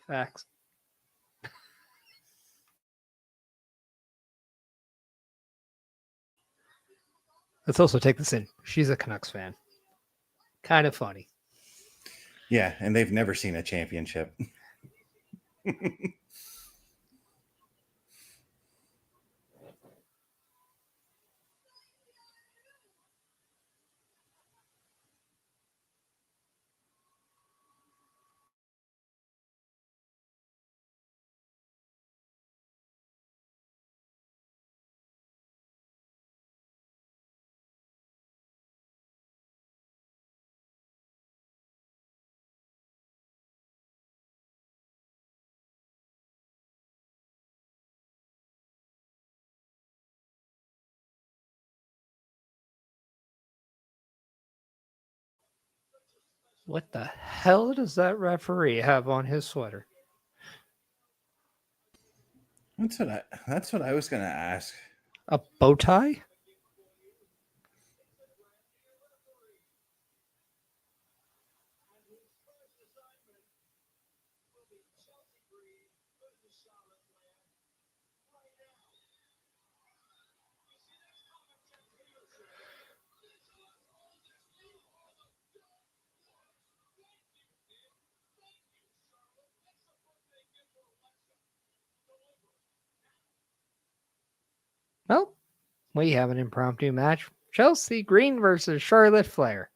Facts. Let's also take this in. She's a Canucks fan. Kind of funny. Yeah, and they've never seen a championship. What the hell does that referee have on his sweater? That's what I was gonna ask. A bow tie? Well, we have an impromptu match. Chelsea Green versus Charlotte Flair.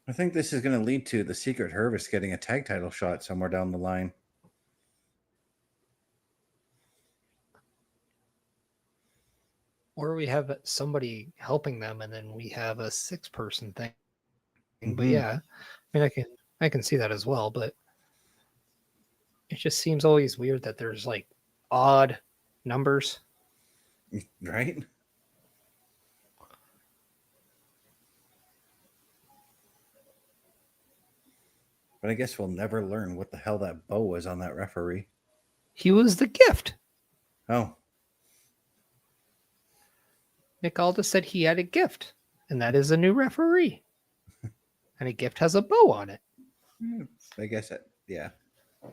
I think this is going to lead to the Secret Harvest getting a tag title shot somewhere down the line. Or we have somebody helping them, and then we have a 6-person thing. But Mhm. yeah, I mean, I can see that as well. But it just seems always weird that there's like odd numbers. Right? But I guess we'll never learn what the hell that bow was on that referee. He was the gift. Oh, Nick Aldis said he had a gift, and that is a new referee. And a gift has a bow on it. I guess yeah. I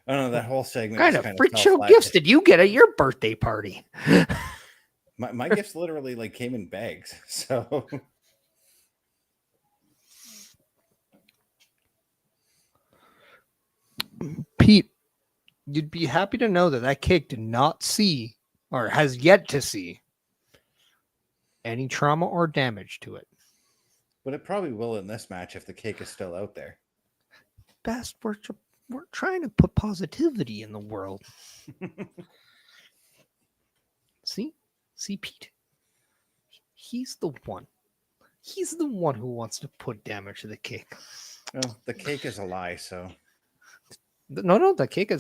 don't know. That whole segment What kind just of fell freak show flat. gifts did you get at your birthday party? My gifts literally like came in bags. So Pete, you'd be happy to know that that cake did not see, or has yet to see, any trauma or damage to it. but it probably will in this match if the cake is still out there. Best, we're trying to put positivity in the world. See, Pete, he's the one. He's the one who wants to put damage to the cake. Well, the cake is a lie, so No, the cake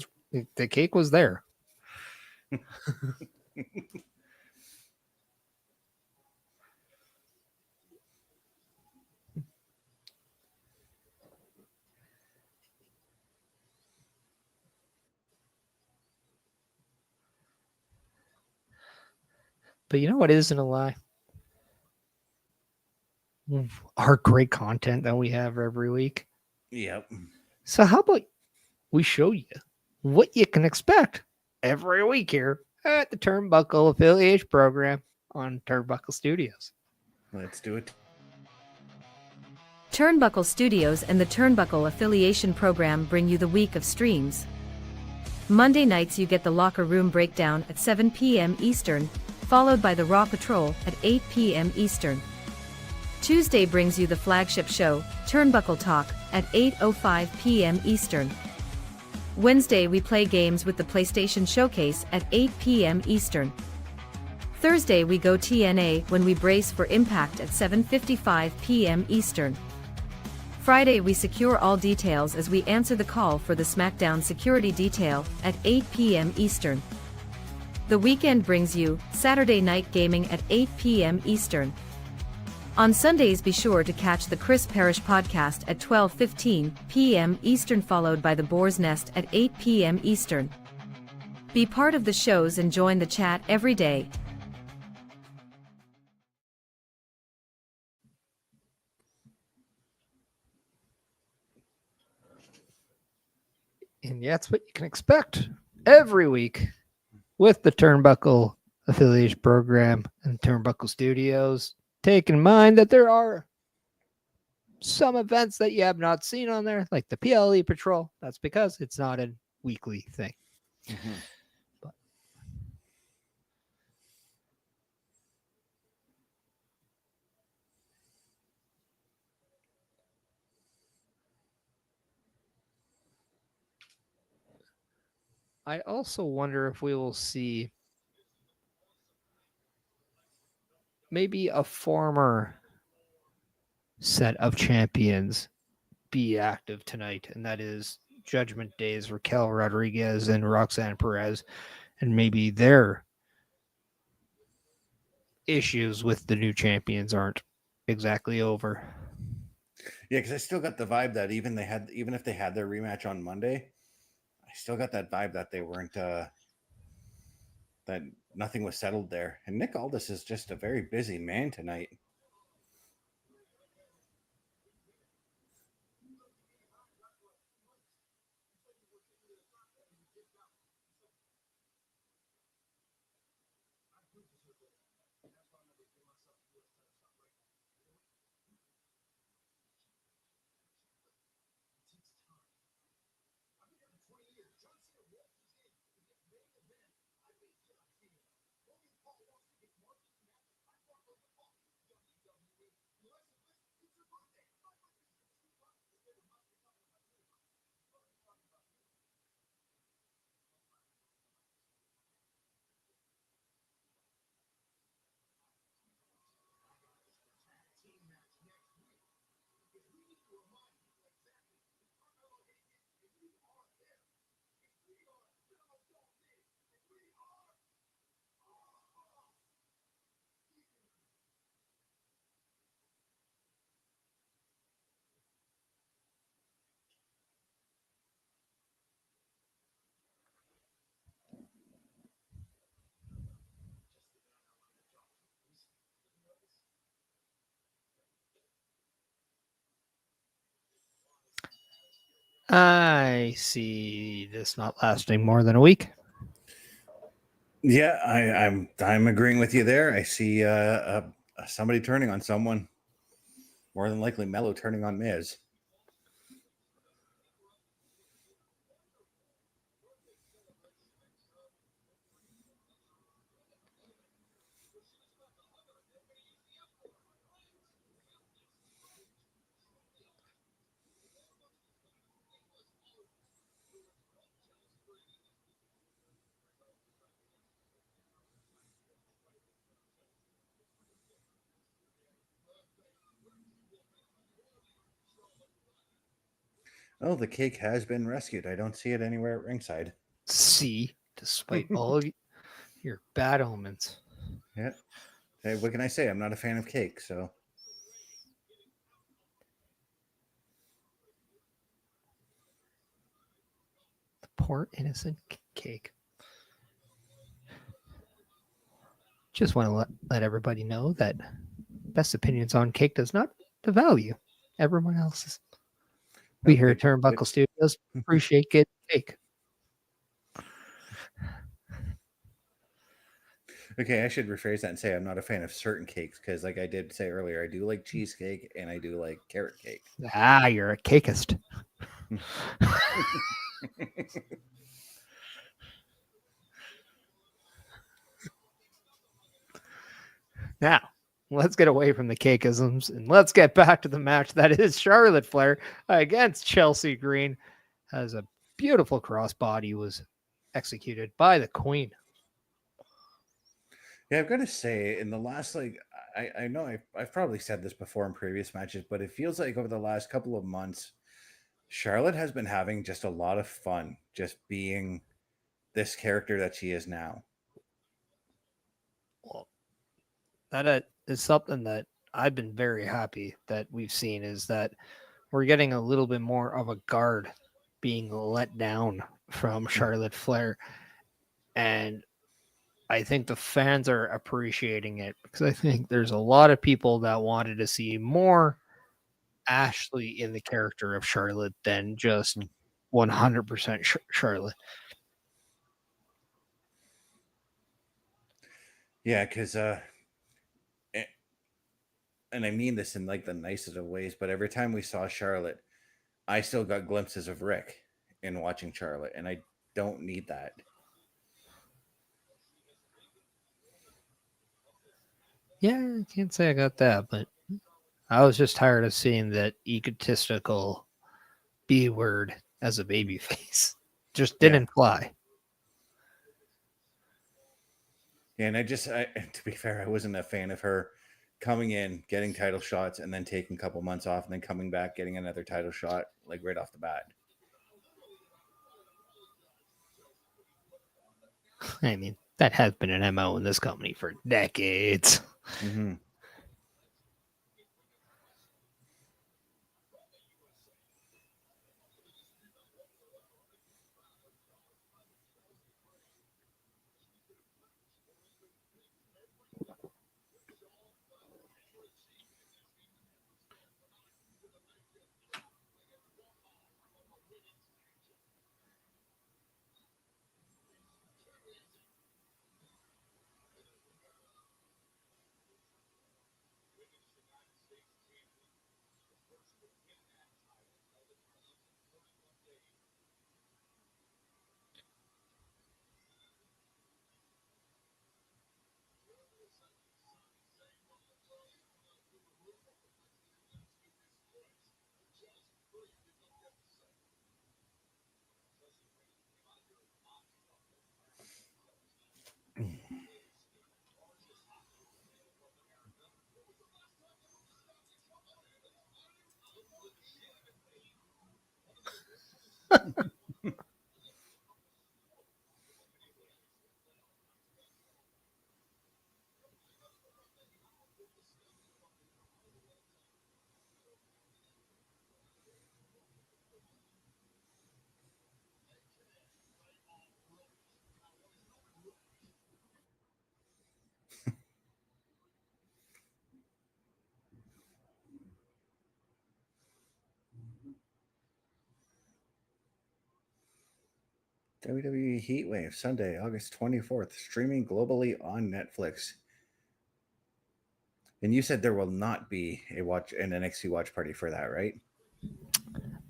was there. But you know what isn't a lie? Our great content that we have every week. yep. So how about we show you what you can expect every week here at the Turnbuckle Affiliation Program on Turnbuckle Studios. Let's do it. Turnbuckle Studios and the Turnbuckle Affiliation Program bring you the week of streams. Monday nights you get the Locker Room Breakdown at 7 p.m. Eastern, followed by the Raw Patrol at 8 p.m. Eastern. Tuesday brings you the flagship show, Turnbuckle Talk, at 8:05 p.m. Eastern. Wednesday we play games with the PlayStation Showcase at 8 p.m. Eastern. Thursday we go TNA when we brace for Impact at 7:55 p.m. Eastern. Friday we secure all details as we answer the call for the Smackdown Security Detail at 8 p.m. Eastern. The weekend brings you Saturday Night Gaming at 8 p.m. Eastern. On Sundays be sure to catch the Chris Parrish podcast at 12:15 p.m. Eastern, followed by the Boar's Nest at 8 p.m. Eastern. Be part of the shows and join the chat every day. And that's what you can expect every week with the Turnbuckle Affiliation Program and Turnbuckle Studios. Take in mind that there are some events that you have not seen on there, like the PLE Patrol. That's because it's not a weekly thing. Mm-hmm. But I also wonder if we will see maybe a former set of champions be active tonight, and that is Judgment Day's Raquel Rodriguez and Roxanne Perez, and maybe their issues with the new champions aren't exactly over. Yeah, because I still got the vibe that even if they had their rematch on Monday, I still got that vibe that they weren't that nothing was settled there. And Nick Aldis is just a very busy man tonight. I see this not lasting more than a week. Yeah, I'm agreeing with you there. I see somebody turning on someone. More than likely, Mello turning on Miz. Oh, the cake has been rescued. I don't see it anywhere at ringside. See, despite all of your bad omens. Yeah. Hey, what can I say? I'm not a fan of cake, so. The poor innocent cake. Just want to let everybody know that Best Opinions on Cake does not devalue everyone else's. We here at Turnbuckle Studios appreciate getting cake. Okay, I should rephrase that and say I'm not a fan of certain cakes because, like I did say earlier, I do like cheesecake and I do like carrot cake. Ah, you're a cakeist. Now, let's get away from the cakeisms and let's get back to the match that is Charlotte Flair against Chelsea Green. As a beautiful crossbody was executed by the Queen. Yeah, I've got to say, in the last, like, I know I've probably said this before in previous matches, but it feels like over the last couple of months, Charlotte has been having just a lot of fun just being this character that she is now. Well, that is something that I've been very happy that we've seen, is that we're getting a little bit more of a guard being let down from Charlotte Flair. And I think the fans are appreciating it, because I think there's a lot of people that wanted to see more Ashley in the character of Charlotte than just 100% Charlotte. Yeah, because and I mean this in like the nicest of ways, but every time we saw Charlotte, I still got glimpses of Rick in watching Charlotte, and I don't need that. Yeah, I can't say I got that, but I was just tired of seeing that egotistical B word as a baby face. Just didn't fly. Yeah, and to be fair, I wasn't a fan of her coming in, getting title shots, and then taking a couple months off, and then coming back, getting another title shot, like right off the bat. I mean, that has been an MO in this company for decades. Mm-hmm. WWE Heatwave, Sunday, August 24th, streaming globally on Netflix. And you said there will not be an NXT watch party for that, right?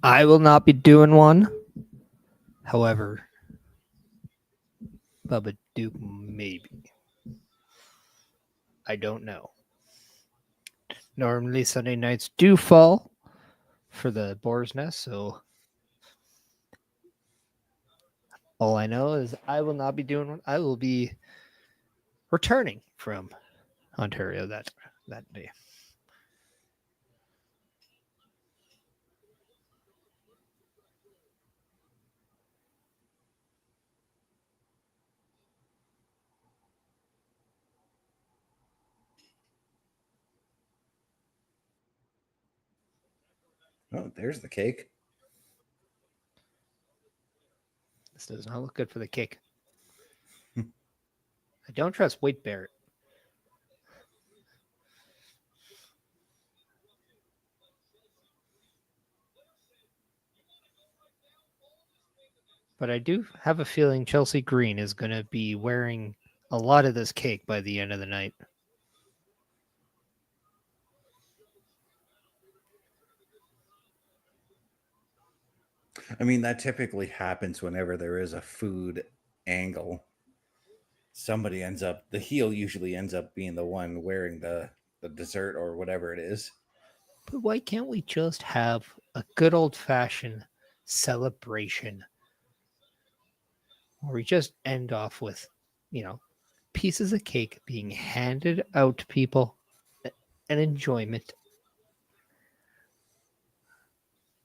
I will not be doing one. However, Bubba Duke maybe. I don't know. Normally Sunday nights do fall for the Boar's Nest, so all I know is I will not be doing one. I will be returning from Ontario that day. Oh, there's the cake. This does not look good for the kick. I don't trust Wade Barrett. But I do have a feeling Chelsea Green is going to be wearing a lot of this cake by the end of the night. I mean, that typically happens whenever there is a food angle. The heel usually ends up being the one wearing the dessert or whatever it is. But why can't we just have a good old-fashioned celebration where we just end off with, pieces of cake being handed out to people and enjoyment?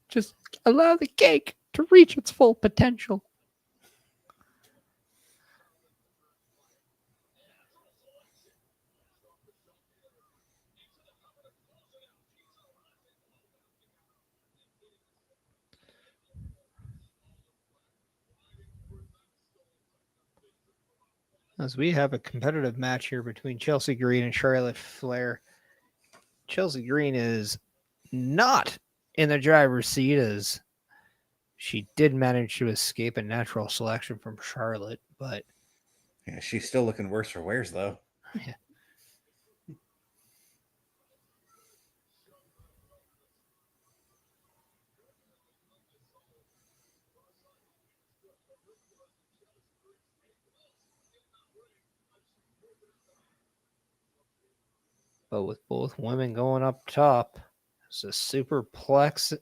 Just allow the cake to reach its full potential. As we have a competitive match here between Chelsea Green and Charlotte Flair. Chelsea Green is not in the driver's seat, as she did manage to escape a natural selection from Charlotte, but Yeah, she's still looking worse for wears, though. yeah. But with both women going up top, it's a superplex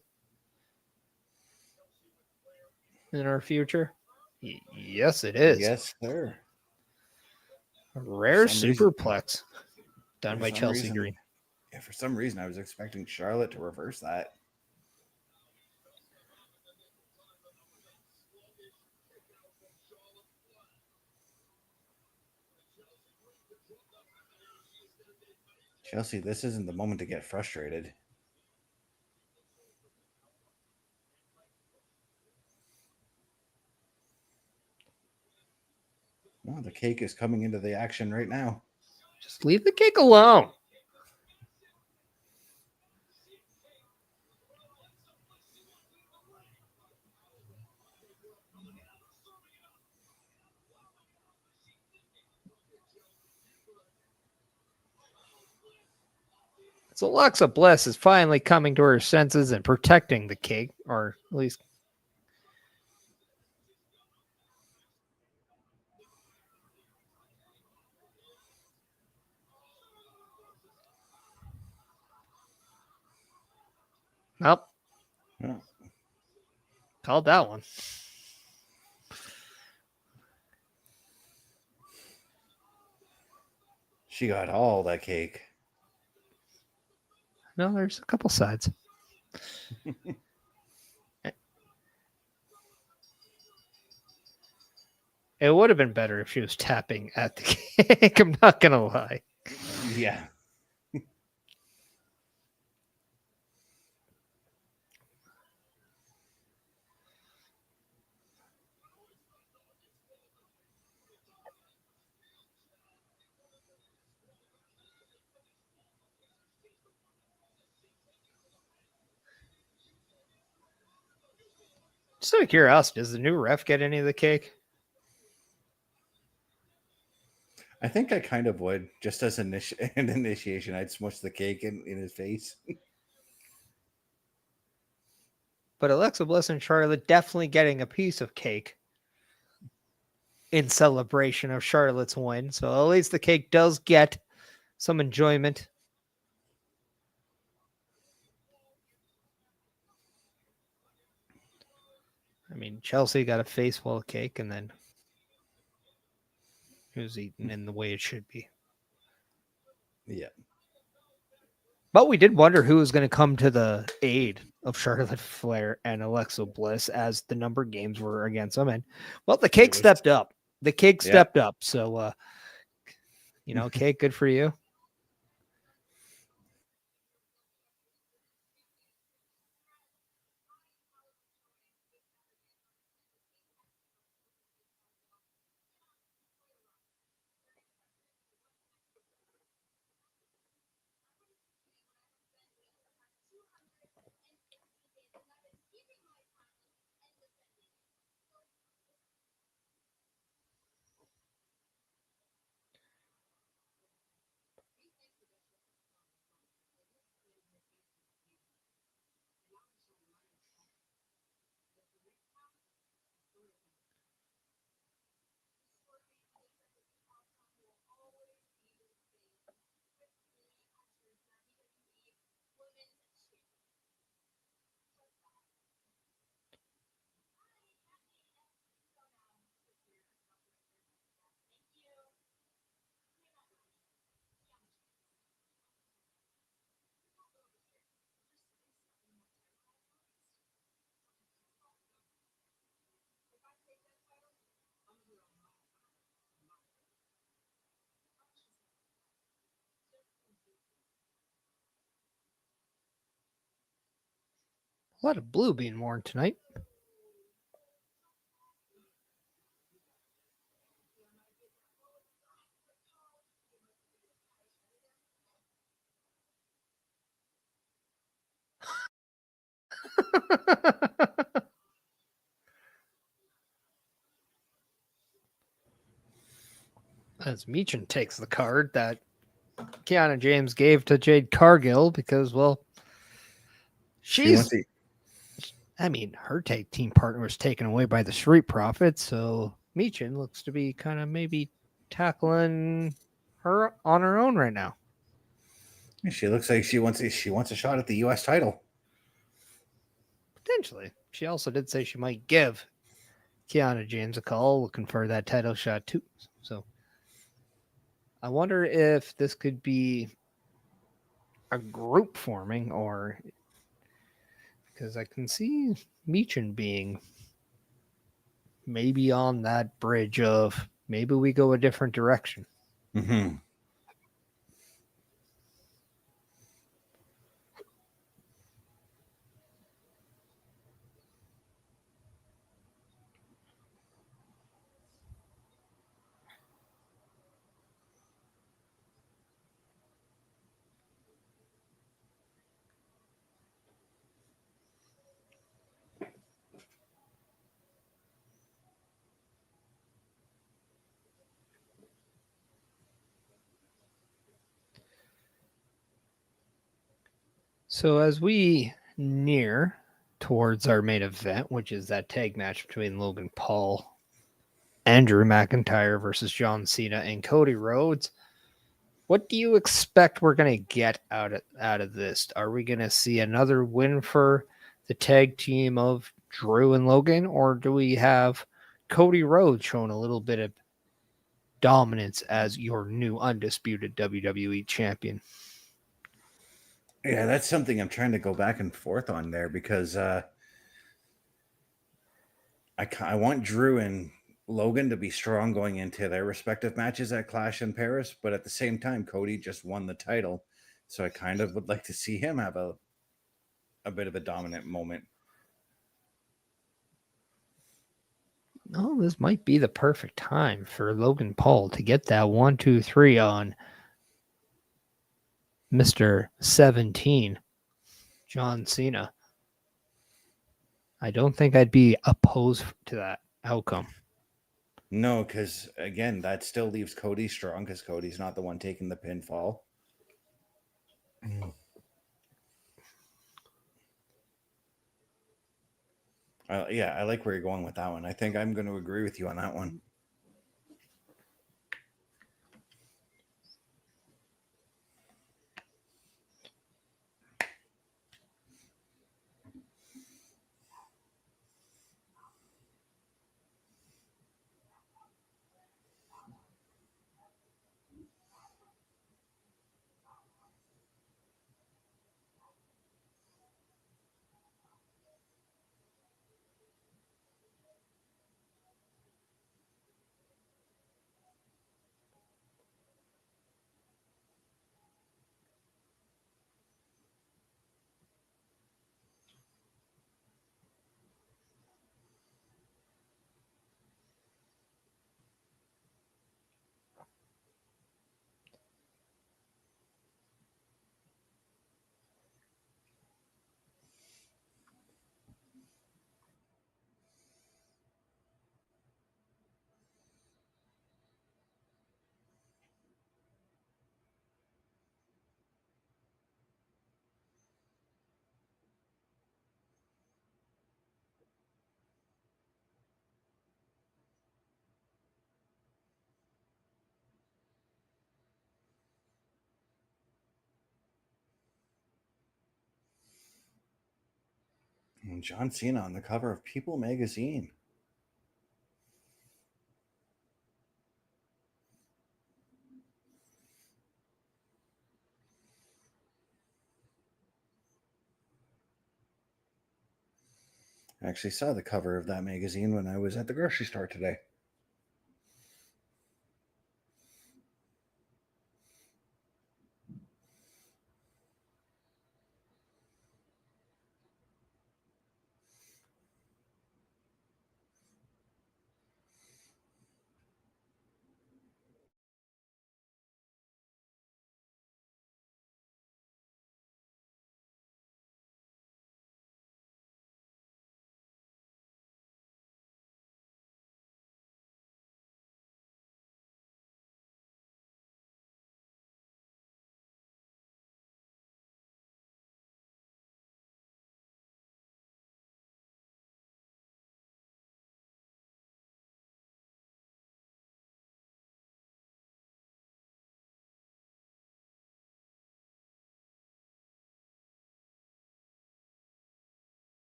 in our future. Yes, it is. Yes, sir. A rare some reason- superplex done For by some Chelsea reason- Green. Yeah, for some reason, I was expecting Charlotte to reverse that. Chelsea, this isn't the moment to get frustrated. Well, the cake is coming into the action right now. Just leave the cake alone. So Alexa Bliss is finally coming to her senses and protecting the cake, or at least nope. Yeah. Called that one. She got all that cake. No, there's a couple sides. It would have been better if she was tapping at the cake. I'm not going to lie. Yeah. Just out of curiosity, does the new ref get any of the cake? I think I kind of would, just as an initiation. I'd smush the cake in his face. But Alexa Bliss and Charlotte definitely getting a piece of cake in celebration of Charlotte's win. So at least the cake does get some enjoyment. I mean, Chelsea got a face full of cake, and then it was eaten in the way it should be. Yeah. But we did wonder who was going to come to the aid of Charlotte Flair and Alexa Bliss as the number games were against them. And, well, the cake stepped up. The cake stepped up. So, cake, good for you. A lot of blue being worn tonight. As Meechin takes the card that Kiana James gave to Jade Cargill because, well, her tag team partner was taken away by the Street Profits, so Meechin looks to be kind of maybe tackling her on her own right now. She looks like she wants a shot at the U.S. title. Potentially. She also did say she might give Kiana James a call looking for that title shot too. So I wonder if this could be a group forming, or because I can see Meechin being maybe on that bridge of maybe we go a different direction. Mm-hmm. So as we near towards our main event, which is that tag match between Logan Paul, Andrew McIntyre versus John Cena and Cody Rhodes, what do you expect we're going to get out of this? Are we going to see another win for the tag team of Drew and Logan, or do we have Cody Rhodes showing a little bit of dominance as your new undisputed WWE champion? Yeah, that's something I'm trying to go back and forth on there because I want Drew and Logan to be strong going into their respective matches at Clash in Paris, but at the same time, Cody just won the title, so I kind of would like to see him have a bit of a dominant moment. Oh, this might be the perfect time for Logan Paul to get that 1, 2, 3 on Mr. 17, John Cena. I don't think I'd be opposed to that outcome. No, because again, that still leaves Cody strong because Cody's not the one taking the pinfall. Yeah, I like where you're going with that one. I think I'm going to agree with you on that one. And John Cena on the cover of People magazine. I actually saw the cover of that magazine when I was at the grocery store today.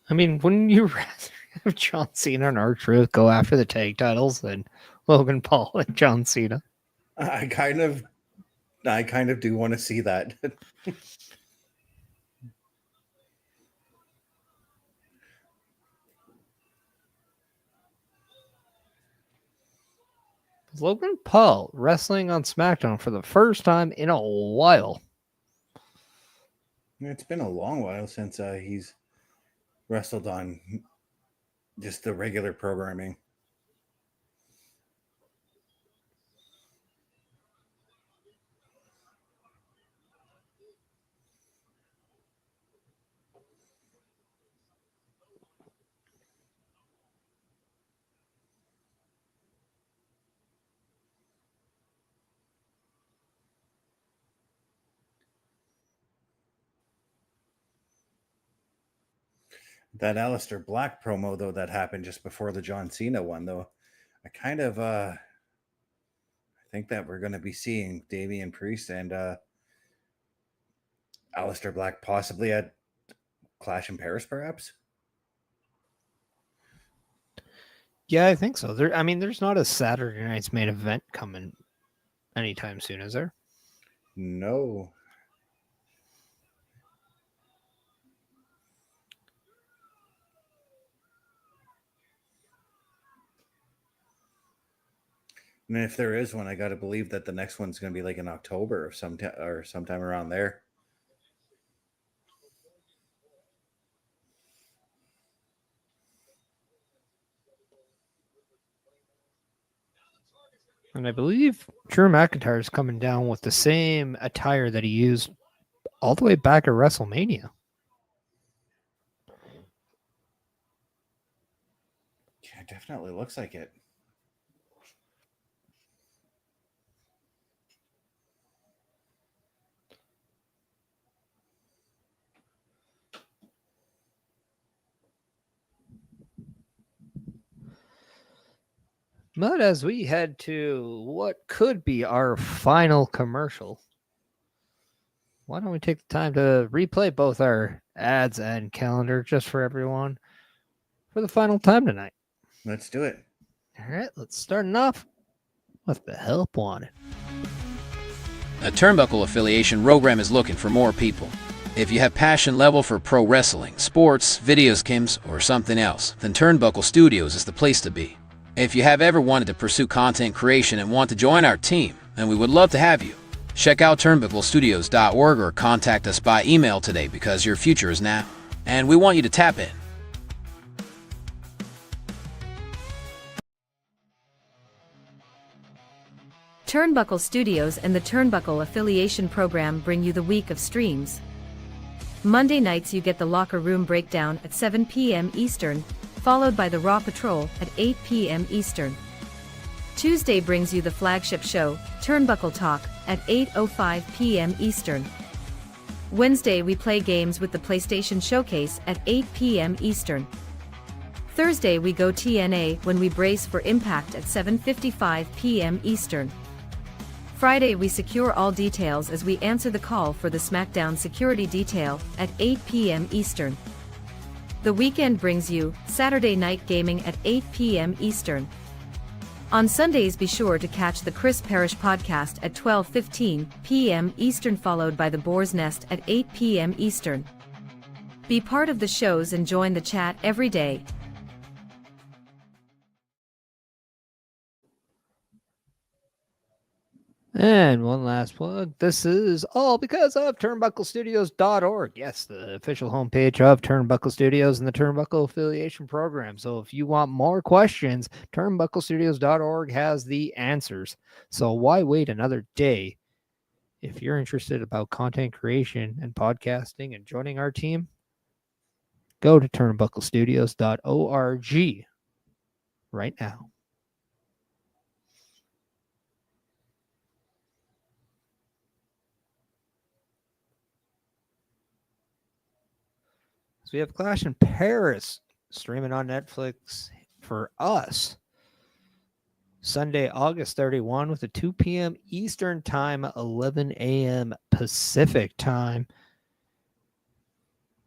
I mean, wouldn't you rather have John Cena and R-Truth go after the tag titles than Logan Paul and John Cena? I kind of do want to see that. Logan Paul wrestling on SmackDown for the first time in a while. It's been a long while since he's wrestled on just the regular programming. That Aleister Black promo, though, that happened just before the John Cena one, though, I kind of I think that we're going to be seeing Damian Priest and Aleister Black possibly at Clash in Paris, perhaps. Yeah, I think so. There's not a Saturday night's main event coming anytime soon, is there? No. And if there is one, I got to believe that the next one's going to be like in October or sometime around there. And I believe Drew McIntyre is coming down with the same attire that he used all the way back at WrestleMania. Yeah, it definitely looks like it. But as we head to what could be our final commercial, why don't we take the time to replay both our ads and calendar just for everyone for the final time tonight? Let's do it. All right, let's start off with the help wanted. A Turnbuckle affiliation program is looking for more people. If you have passion level for pro wrestling, sports, videos, games, or something else, then Turnbuckle Studios is the place to be. If you have ever wanted to pursue content creation and want to join our team, then we would love to have you. Check out turnbucklestudios.org or contact us by email today because your future is now, and we want you to tap in. Turnbuckle Studios and the Turnbuckle Affiliation Program bring you the week of streams. Monday nights you get the Locker Room Breakdown at 7 p.m. Eastern, followed by the Raw Patrol at 8 p.m. Eastern. Tuesday brings you the flagship show, Turnbuckle Talk, at 8:05 p.m. Eastern. Wednesday we play games with the PlayStation Showcase at 8 p.m. Eastern. Thursday we go TNA when we brace for Impact at 7:55 p.m. Eastern. Friday we secure all details as we answer the call for the Smackdown Security Detail at 8 p.m. Eastern. The weekend brings you Saturday Night Gaming at 8 p.m. Eastern. On Sundays be sure to catch the Chris Parrish podcast at 12:15 p.m. Eastern, followed by the Boar's Nest at 8 p.m. Eastern. Be part of the shows and join the chat every day. And one last plug. This is all because of turnbucklestudios.org. Yes, the official homepage of Turnbuckle Studios and the Turnbuckle Affiliation Program. So if you want more questions, turnbucklestudios.org has the answers. So why wait another day? If you're interested about content creation and podcasting and joining our team, go to turnbucklestudios.org right now. So we have Clash in Paris streaming on Netflix for us Sunday, August 31 with a 2 p.m. Eastern time, 11 a.m. Pacific time.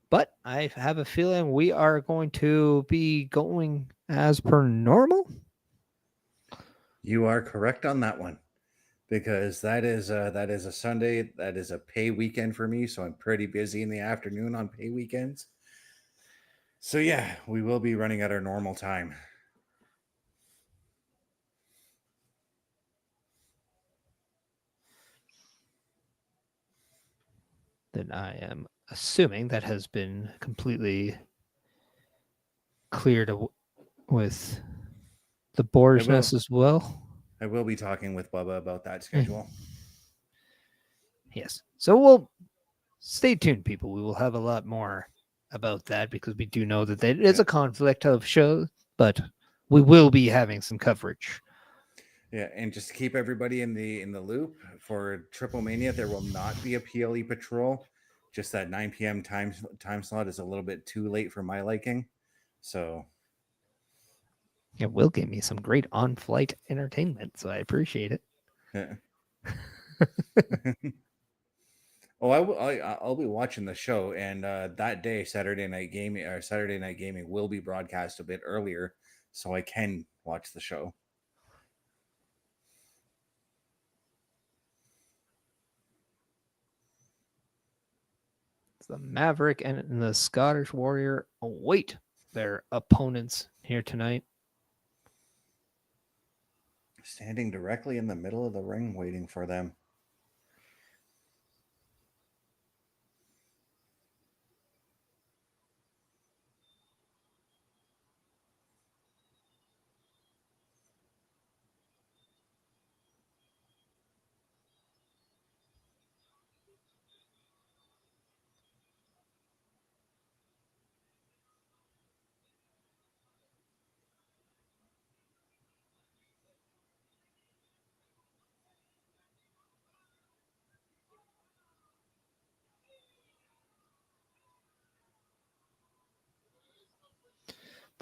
But I have a feeling we are going to be going as per normal. You are correct on that one, because that is a Sunday. That is a pay weekend for me, so I'm pretty busy in the afternoon on pay weekends. So yeah, we will be running at our normal time. Then I am assuming that has been completely cleared with the boar's nest as well. I will be talking with Bubba about that schedule. Yes. So we'll stay tuned, people. We will have a lot more about that because we do know that it is a conflict of shows, but we will be having some coverage. Yeah, and just to keep everybody in the loop, for Triple Mania, there will not be a PLE patrol. Just that 9 p.m. time slot is a little bit too late for my liking. So it will give me some great on-flight entertainment, so I appreciate it. yeah. Oh, I'll be watching the show, and that day, Saturday Night Gaming will be broadcast a bit earlier, so I can watch the show. The Maverick and the Scottish Warrior await their opponents here tonight. Standing directly in the middle of the ring, waiting for them.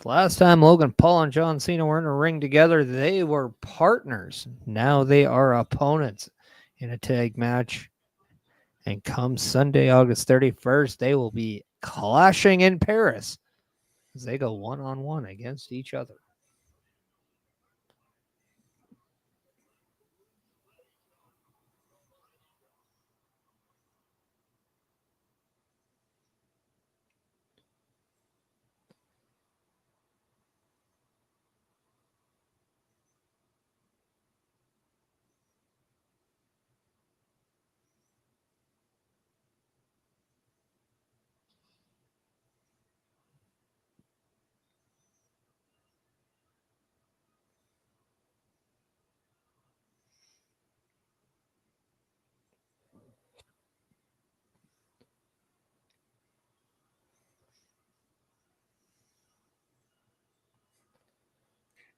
The last time Logan Paul and John Cena were in a ring together, they were partners. Now they are opponents in a tag match. And come Sunday, August 31st, they will be clashing in Paris as they go one-on-one against each other.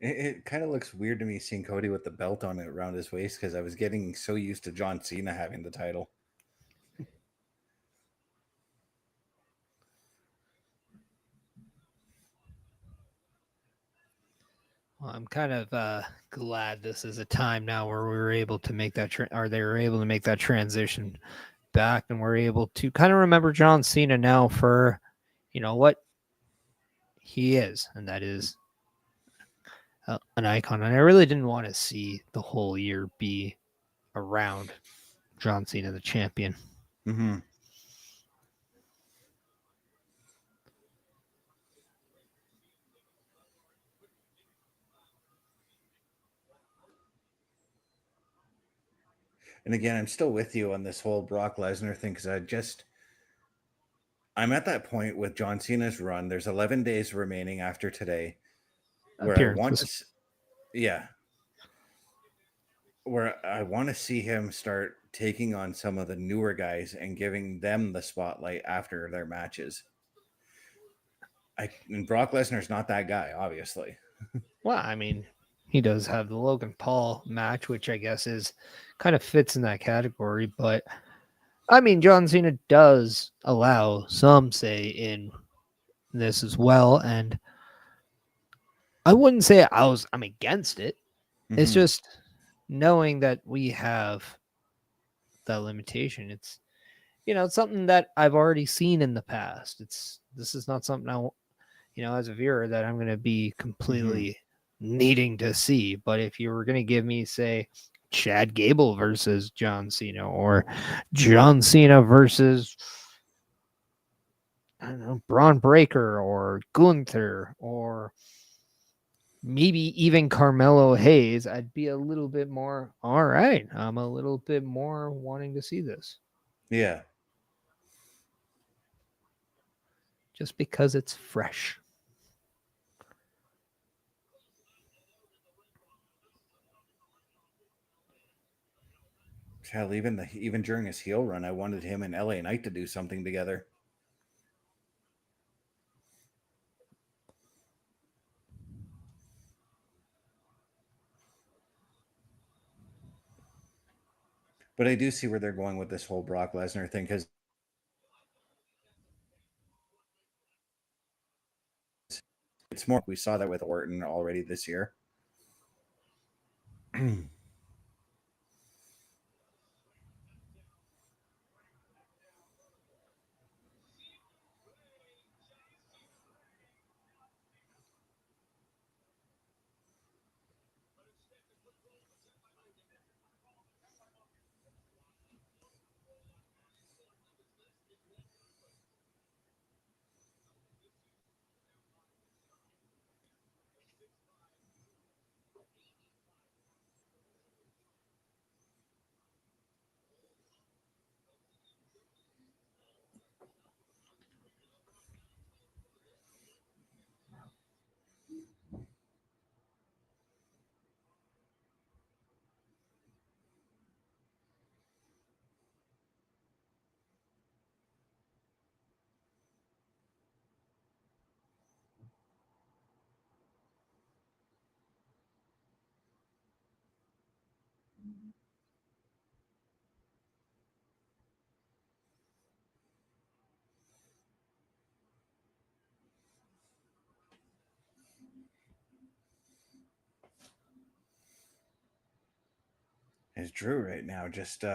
It kind of looks weird to me seeing Cody with the belt on it around his waist, because I was getting so used to John Cena having the title. Well, I'm kind of glad this is a time now where we were able to make that, they were able to make that transition back, and we're able to kind of remember John Cena now for, you know, what he is, and that is an icon. And I really didn't want to see the whole year be around John Cena, the champion. Mm-hmm. And again, I'm still with you on this whole Brock Lesnar thing, because I'm at that point with John Cena's run. There's 11 days remaining after today where I want to, where I want to see him start taking on some of the newer guys and giving them the spotlight after their matches. And Brock Lesnar's not that guy, obviously. Well, I mean, he does have the Logan Paul match, which I guess is kind of fits in that category. But I mean, John Cena does allow some say in this as well, and I wouldn't say I'm against it. Mm-hmm. It's just knowing that we have that limitation. it's something that I've already seen in the past. This is not something as a viewer that I'm going to be completely needing to see. But if you were going to give me, say, Chad Gable versus John Cena, or John Cena versus, I don't know, Braun Breaker or Gunther, or maybe even Carmelo Hayes, I'd be a little bit more, all right, I'm a little bit more wanting to see this. Yeah. Just because it's fresh. Hell, even during his heel run, I wanted him and LA Knight to do something together. But I do see where they're going with this whole Brock Lesnar thing, because it's more. We saw that with Orton already this year. Is Drew right now just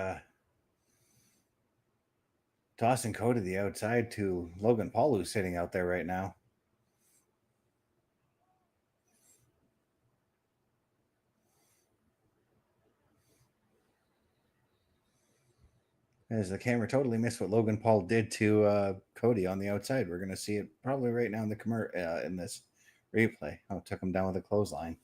tossing Cody to the outside to Logan Paul, who's sitting out there right now. As the camera totally missed what Logan Paul did to Cody on the outside. We're going to see it probably right now in the in this replay. Oh, took him down with a clothesline.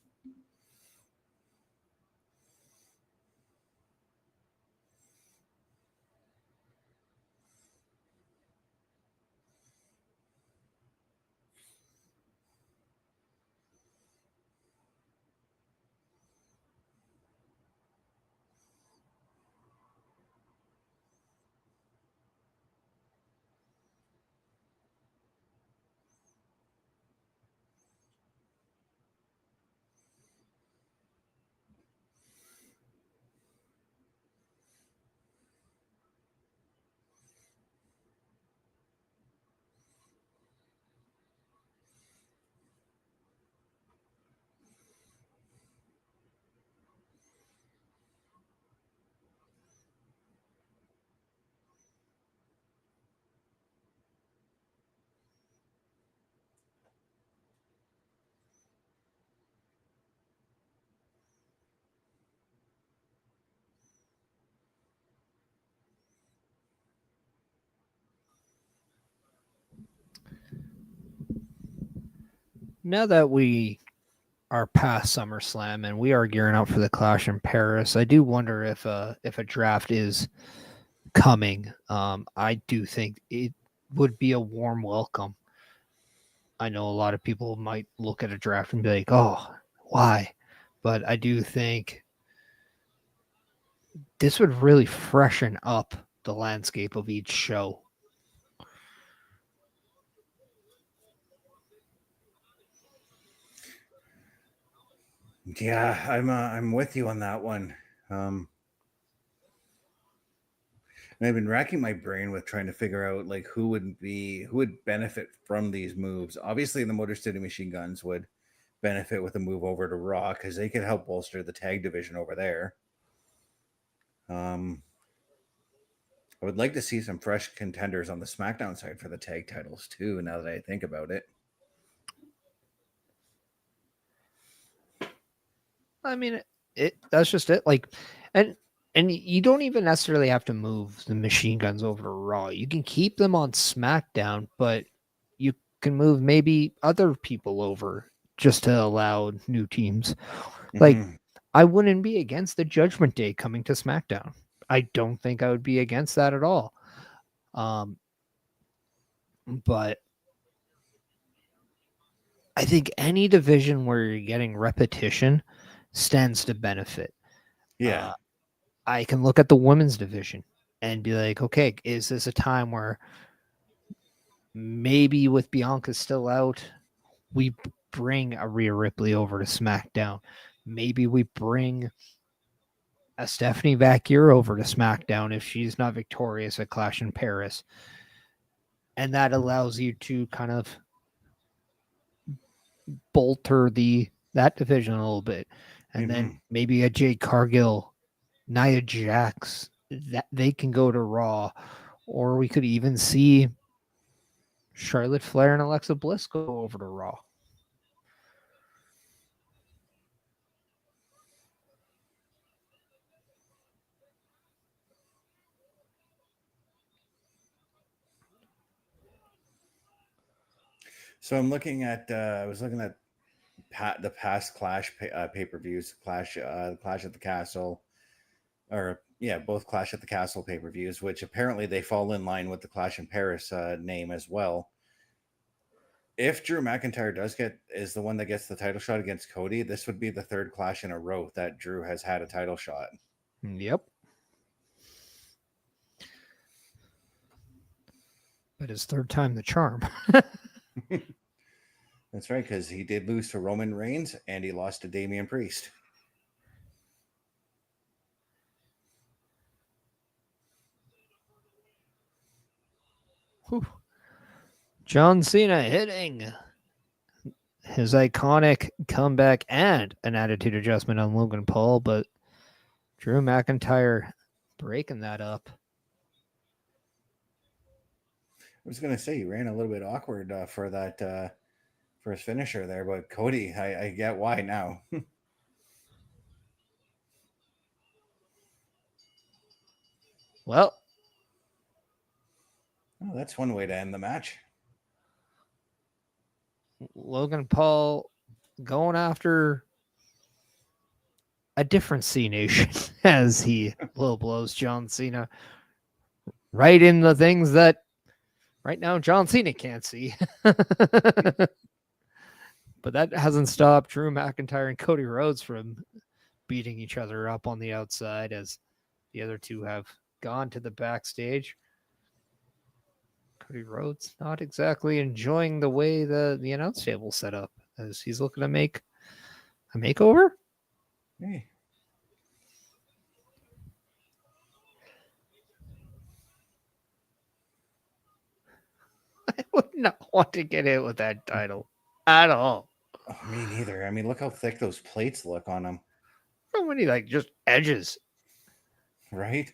Now that we are past SummerSlam and we are gearing up for the Clash in Paris, I do wonder if a draft is coming. I do think it would be a warm welcome. I know a lot of people might look at a draft and be like, "Oh, why?" But I do think this would really freshen up the landscape of each show. Yeah, I'm with you on that one. And I've been racking my brain with trying to figure out like who would benefit from these moves. Obviously, the Motor City Machine Guns would benefit with a move over to Raw because they could help bolster the tag division over there. I would like to see some fresh contenders on the SmackDown side for the tag titles too, now that I think about it. I mean, that's just it. Like, and you don't even necessarily have to move the Machine Guns over to Raw. You can keep them on SmackDown, but you can move maybe other people over just to allow new teams. Like, I wouldn't be against the Judgment Day coming to SmackDown. I don't think I would be against that at all. But I think any division where you're getting repetition stands to benefit. Yeah. I can look at the women's division and be like, okay, is this a time where maybe with Bianca still out, we bring a Rhea Ripley over to SmackDown? Maybe we bring a Stephanie Vaquer over to SmackDown if she's not victorious at Clash in Paris. And that allows you to kind of bolter that division a little bit. And then maybe a Jade Cargill, Nia Jax, that they can go to Raw. Or we could even see Charlotte Flair and Alexa Bliss go over to Raw. So I'm looking at, I was looking at the past Clash pay-per-views, Clash at the Castle, or yeah, both Clash at the Castle pay-per-views, which apparently they fall in line with the Clash in Paris name as well. If Drew McIntyre is the one that gets the title shot against Cody, this would be the third Clash in a row that Drew has had a title shot. Yep. But his third time the charm. That's right, because he did lose to Roman Reigns and he lost to Damian Priest. Whew. John Cena hitting his iconic comeback and an attitude adjustment on Logan Paul, but Drew McIntyre breaking that up. I was going to say he ran a little bit awkward for that for his finisher there, but Cody, I get why now. Well, that's one way to end the match. Logan Paul going after a different C Nation as he low blows John Cena right in the things that right now John Cena can't see. But that hasn't stopped Drew McIntyre and Cody Rhodes from beating each other up on the outside as the other two have gone to the backstage. Cody Rhodes not exactly enjoying the way the announce table set up as he's looking to make a makeover. Hey. I would not want to get hit with that title at all. Oh, me neither. I mean, look how thick those plates look on them. So many just edges. Right?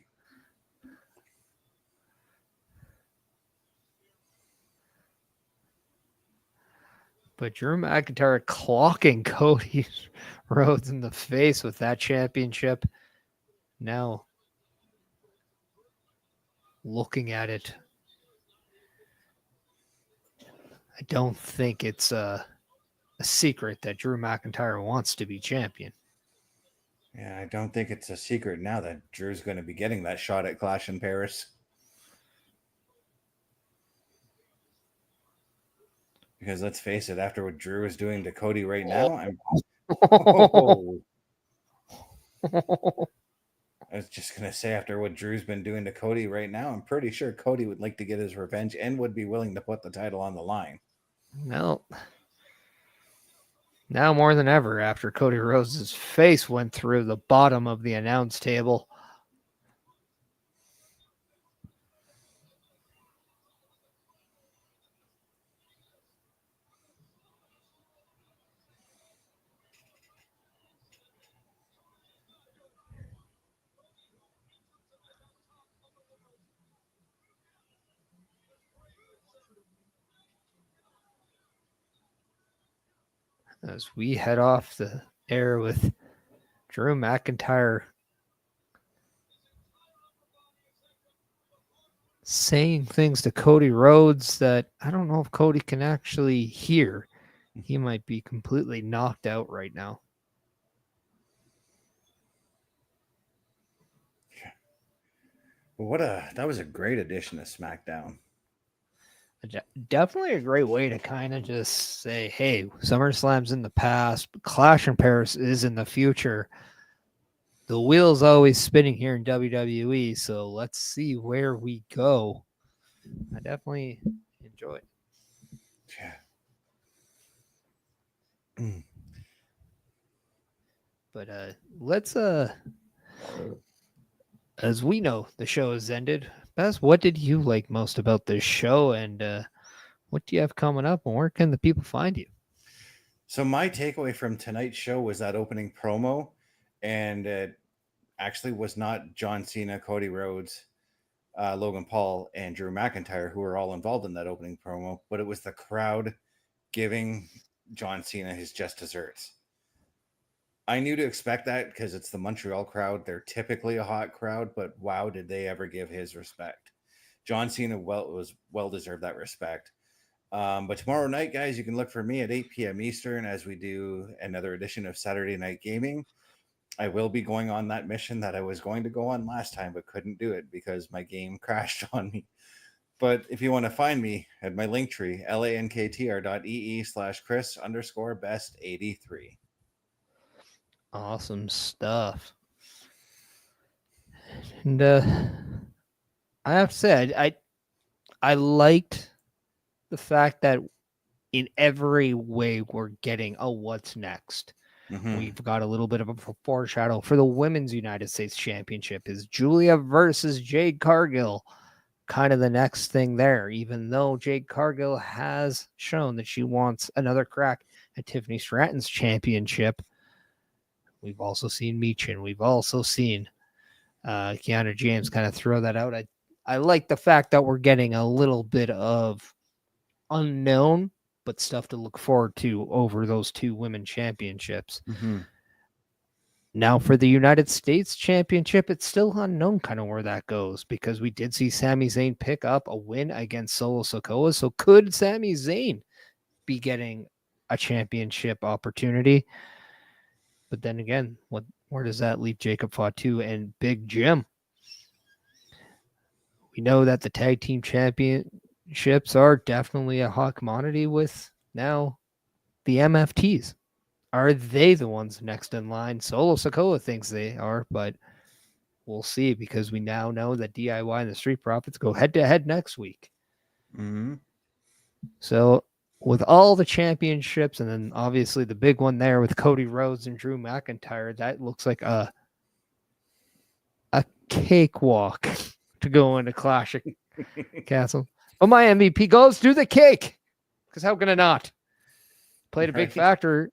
But Drew McIntyre clocking Cody Rhodes in the face with that championship. Now, looking at it, I don't think it's a secret that Drew McIntyre wants to be champion. Yeah, I don't think it's a secret now that Drew's going to be getting that shot at Clash in Paris. Because let's face it, after what Drew is doing to Cody right now, I was just going to say, after what Drew's been doing to Cody right now, I'm pretty sure Cody would like to get his revenge and would be willing to put the title on the line. No. Now more than ever, after Cody Rhodes' face went through the bottom of the announce table. as we head off the air with Drew McIntyre saying things to Cody Rhodes that I don't know if Cody can actually hear. He might be completely knocked out right now. Well, that was a great addition to SmackDown. Definitely a great way to kind of just say, hey, SummerSlam's in the past, Clash in Paris is in the future. The wheel's always spinning here in WWE, so let's see where we go. I definitely enjoy it. Yeah. But let's as we know, the show has ended. Bess, what did you like most about this show, and what do you have coming up, and where can the people find you? So my takeaway from tonight's show was that opening promo, and it actually was not John Cena, Cody Rhodes, Logan Paul, and Drew McIntyre who were all involved in that opening promo, but it was the crowd giving John Cena his just desserts. I knew to expect that because it's the Montreal crowd. They're typically a hot crowd, but wow, did they ever give his respect. John Cena was well deserved that respect. But tomorrow night, guys, you can look for me at 8 p.m. Eastern as we do another edition of Saturday Night Gaming. I will be going on that mission that I was going to go on last time, but couldn't do it because my game crashed on me. But if you want to find me at my Linktree, lanktr.ee/Chris_best83. Awesome stuff. And I have to say, I liked the fact that in every way we're getting a what's next. Mm-hmm. We've got a little bit of a foreshadow for the Women's United States Championship. Is Julia versus Jade Cargill kind of the next thing there, even though Jade Cargill has shown that she wants another crack at Tiffany Stratton's championship. We've also seen Meechin. We've also seen Kiana James kind of throw that out. I like the fact that we're getting a little bit of unknown, but stuff to look forward to over those two women championships. Mm-hmm. Now for the United States Championship, it's still unknown kind of where that goes because we did see Sami Zayn pick up a win against Solo Sikoa. So could Sami Zayn be getting a championship opportunity? But then again, where does that leave Jacob Fatu and Big Jim? We know that the tag team championships are definitely a hot commodity with now the MFTs. Are they the ones next in line? Solo Sikoa thinks they are, but we'll see because we now know that DIY and the Street Profits go head-to-head next week. Mm-hmm. So with all the championships and then obviously the big one there with Cody Rhodes and Drew McIntyre, that looks like a cakewalk to go into Clash of Castle. But my MVP goes to the cake because how can it not? Played a big factor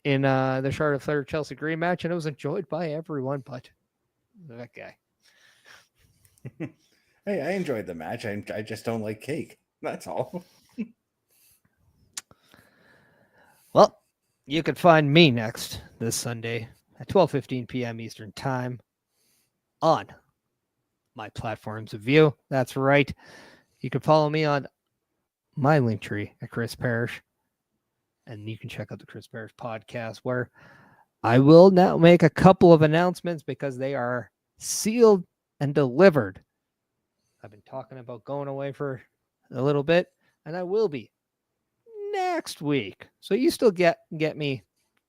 in the Charlotte Flair Chelsea Green match, and it was enjoyed by everyone but that guy. Hey, I enjoyed the match. I just don't like cake. That's all. Well, you can find me next this Sunday at 12:15 p.m. Eastern Time on my platforms of view. That's right. You can follow me on my Linktree at Chris Parrish, and you can check out the Chris Parrish podcast where I will now make a couple of announcements because they are sealed and delivered. I've been talking about going away for a little bit, and I will be next week. So you still get me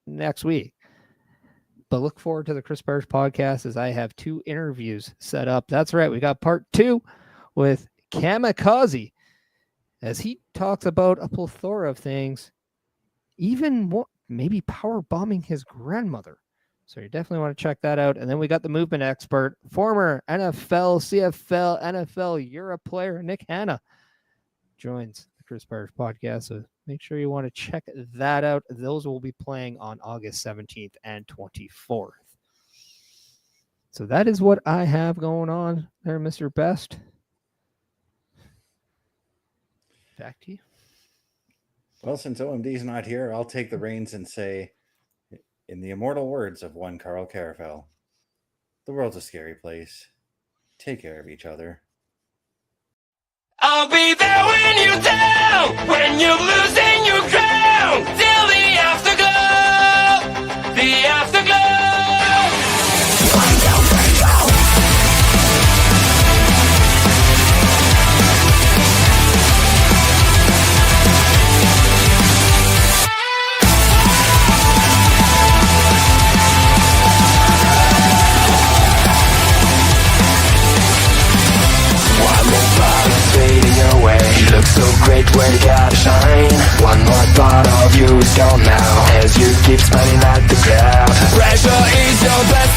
next week. But look forward to the Chris Parrish podcast as I have 2 interviews set up. That's right. We got part 2 with Kamikaze as he talks about a plethora of things, even more, maybe power bombing his grandmother. So you definitely want to check that out. And then we got the movement expert, former NFL, CFL, NFL Europe player, Nick Hanna, joins the Chris Parrish podcast. So make sure you want to check that out. Those will be playing on August 17th and 24th. So that is what I have going on there, Mr. Best. Back to you. Well, since OMD's not here, I'll take the reins and say, in the immortal words of one Carl Carafel, the world's a scary place. Take care of each other. I'll be there when you're down, when you're losing your crown, till the afterglow, the afterglow. Fading away, you look so great when you gotta shine. One more thought of you is gone now, as you keep smiling at the crowd. Pressure is your best